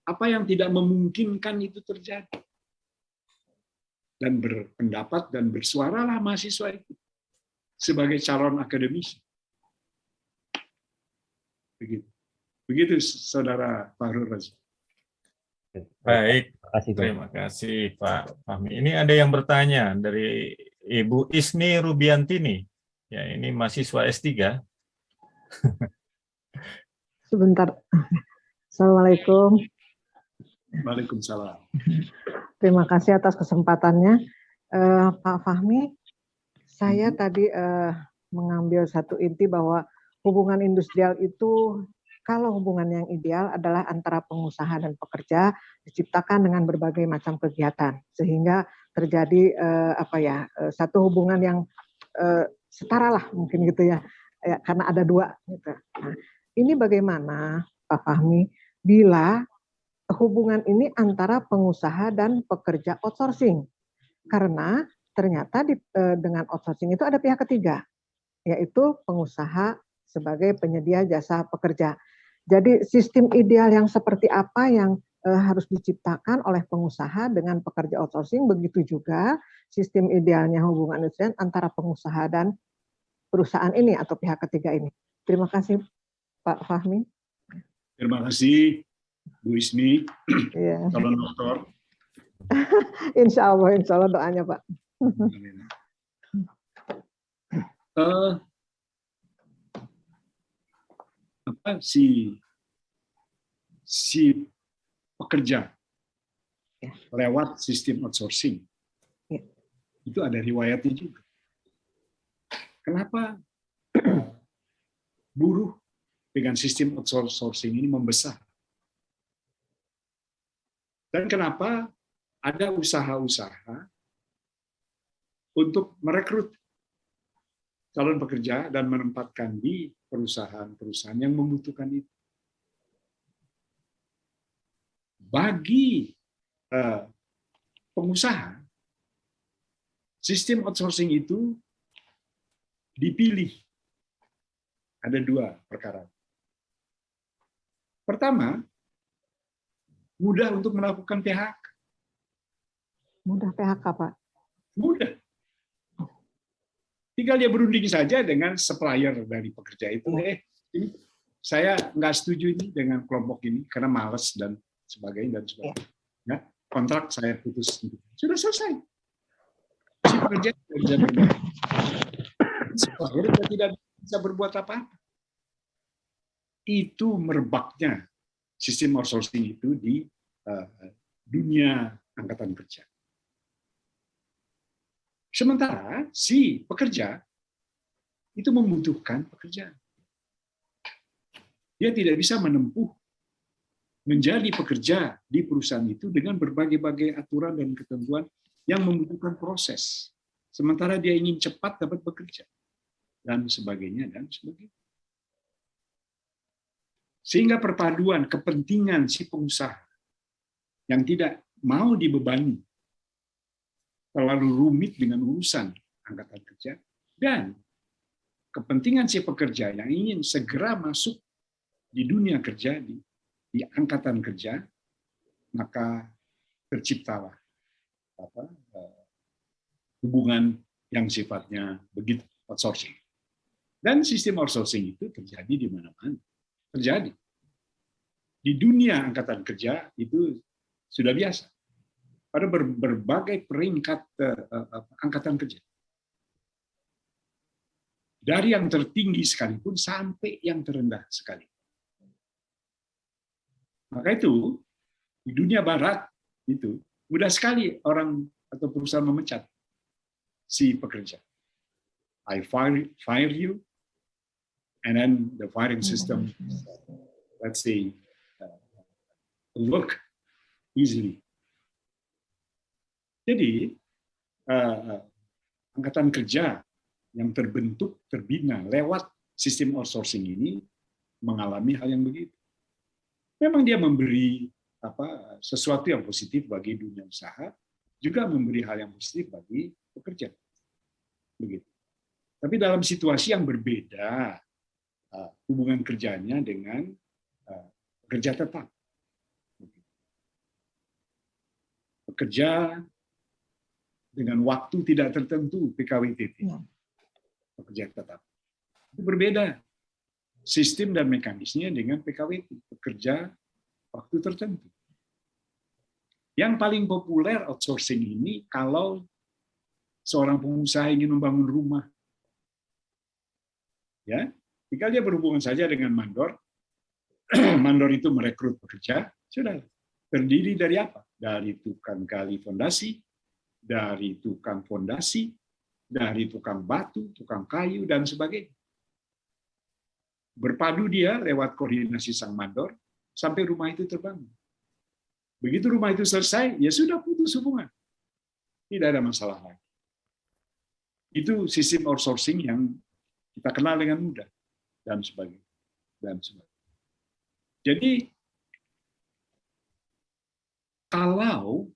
apa yang tidak memungkinkan itu terjadi. Dan berpendapat dan bersuaralah mahasiswa itu sebagai calon akademisi. Begitu Saudara Fahrul Razi. Baik, Terima kasih, Pak. terima kasih Pak Fahmi. Ini ada yang bertanya dari Ibu Isni Rubiantini. Ya, ini mahasiswa S3. Sebentar. Assalamualaikum. Waalaikumsalam. Terima kasih atas kesempatannya. Pak Fahmi, saya tadi mengambil satu inti bahwa hubungan industrial itu, kalau hubungan yang ideal adalah antara pengusaha dan pekerja diciptakan dengan berbagai macam kegiatan sehingga terjadi satu hubungan yang setara lah mungkin gitu ya, karena ada dua gitu. Nah, ini bagaimana Pak Fahmi bila hubungan ini antara pengusaha dan pekerja outsourcing, karena ternyata dengan outsourcing itu ada pihak ketiga, yaitu pengusaha sebagai penyedia jasa pekerja. Jadi sistem ideal yang seperti apa yang harus diciptakan oleh pengusaha dengan pekerja outsourcing, begitu juga sistem idealnya hubungan industrial antara pengusaha dan perusahaan ini atau pihak ketiga ini. Terima kasih Pak Fahmi. Terima kasih Bu Ismi, Ya. calon doktor. Insya Allah doanya Pak. Si pekerja lewat sistem outsourcing itu ada riwayatnya juga. Kenapa buruh dengan sistem outsourcing ini membesar? Dan kenapa ada usaha-usaha untuk merekrut calon pekerja dan menempatkan di perusahaan-perusahaan yang membutuhkan itu. Bagi pengusaha, sistem outsourcing itu dipilih. Ada dua perkara. Pertama, mudah untuk melakukan PHK. Mudah PHK, Pak. Mudah. Tinggal dia berunding saja dengan supplier dari pekerja itu. Ini saya nggak setuju ini dengan kelompok ini karena malas dan sebagainya dan sebagainya. Ya, kontrak saya putus. Sudah selesai. Si pekerja tidak bisa berbuat. Supplier tidak bisa berbuat apa-apa. Itu merebaknya sistem outsourcing itu di dunia angkatan kerja. Sementara si pekerja itu membutuhkan pekerjaan. Dia tidak bisa menempuh menjadi pekerja di perusahaan itu dengan berbagai-bagai aturan dan ketentuan yang membutuhkan proses. Sementara dia ingin cepat dapat bekerja dan sebagainya dan sebagainya. Sehingga perpaduan kepentingan si pengusaha yang tidak mau dibebani terlalu rumit dengan urusan angkatan kerja dan kepentingan si pekerja yang ingin segera masuk di dunia kerja di angkatan kerja, maka terciptalah hubungan yang sifatnya begitu outsourcing. Dan sistem outsourcing itu terjadi di mana-mana. Terjadi. Di dunia angkatan kerja itu sudah biasa. Pada berbagai peringkat angkatan kerja. Dari yang tertinggi sekalipun sampai yang terendah sekali. Maka itu, di dunia barat itu mudah sekali orang atau perusahaan memecat si pekerja. I fire you, and then the firing system, let's say, work easily. Jadi, angkatan kerja yang terbentuk, terbina lewat sistem outsourcing ini mengalami hal yang begitu. Memang dia memberi sesuatu yang positif bagi dunia usaha, juga memberi hal yang positif bagi pekerja. Begitu. Tapi dalam situasi yang berbeda, hubungan kerjanya dengan pekerja tetap. Pekerja dengan waktu tidak tertentu, PKWTT. Pekerja tetap. Itu berbeda sistem dan mekanismenya dengan PKWT, pekerja waktu tertentu. Yang paling populer outsourcing ini kalau seorang pengusaha ingin membangun rumah. Ya, tinggal dia berhubungan saja dengan mandor. Mandor itu merekrut pekerja, sudah. Terdiri dari apa? Dari tukang gali fondasi, dari tukang fondasi, dari tukang batu, tukang kayu, dan sebagainya. Berpadu dia lewat koordinasi sang mandor, sampai rumah itu terbangun. Begitu rumah itu selesai, ya sudah putus hubungan. Tidak ada masalah lagi. Itu sistem outsourcing yang kita kenal dengan mudah, dan sebagainya. Jadi, kalau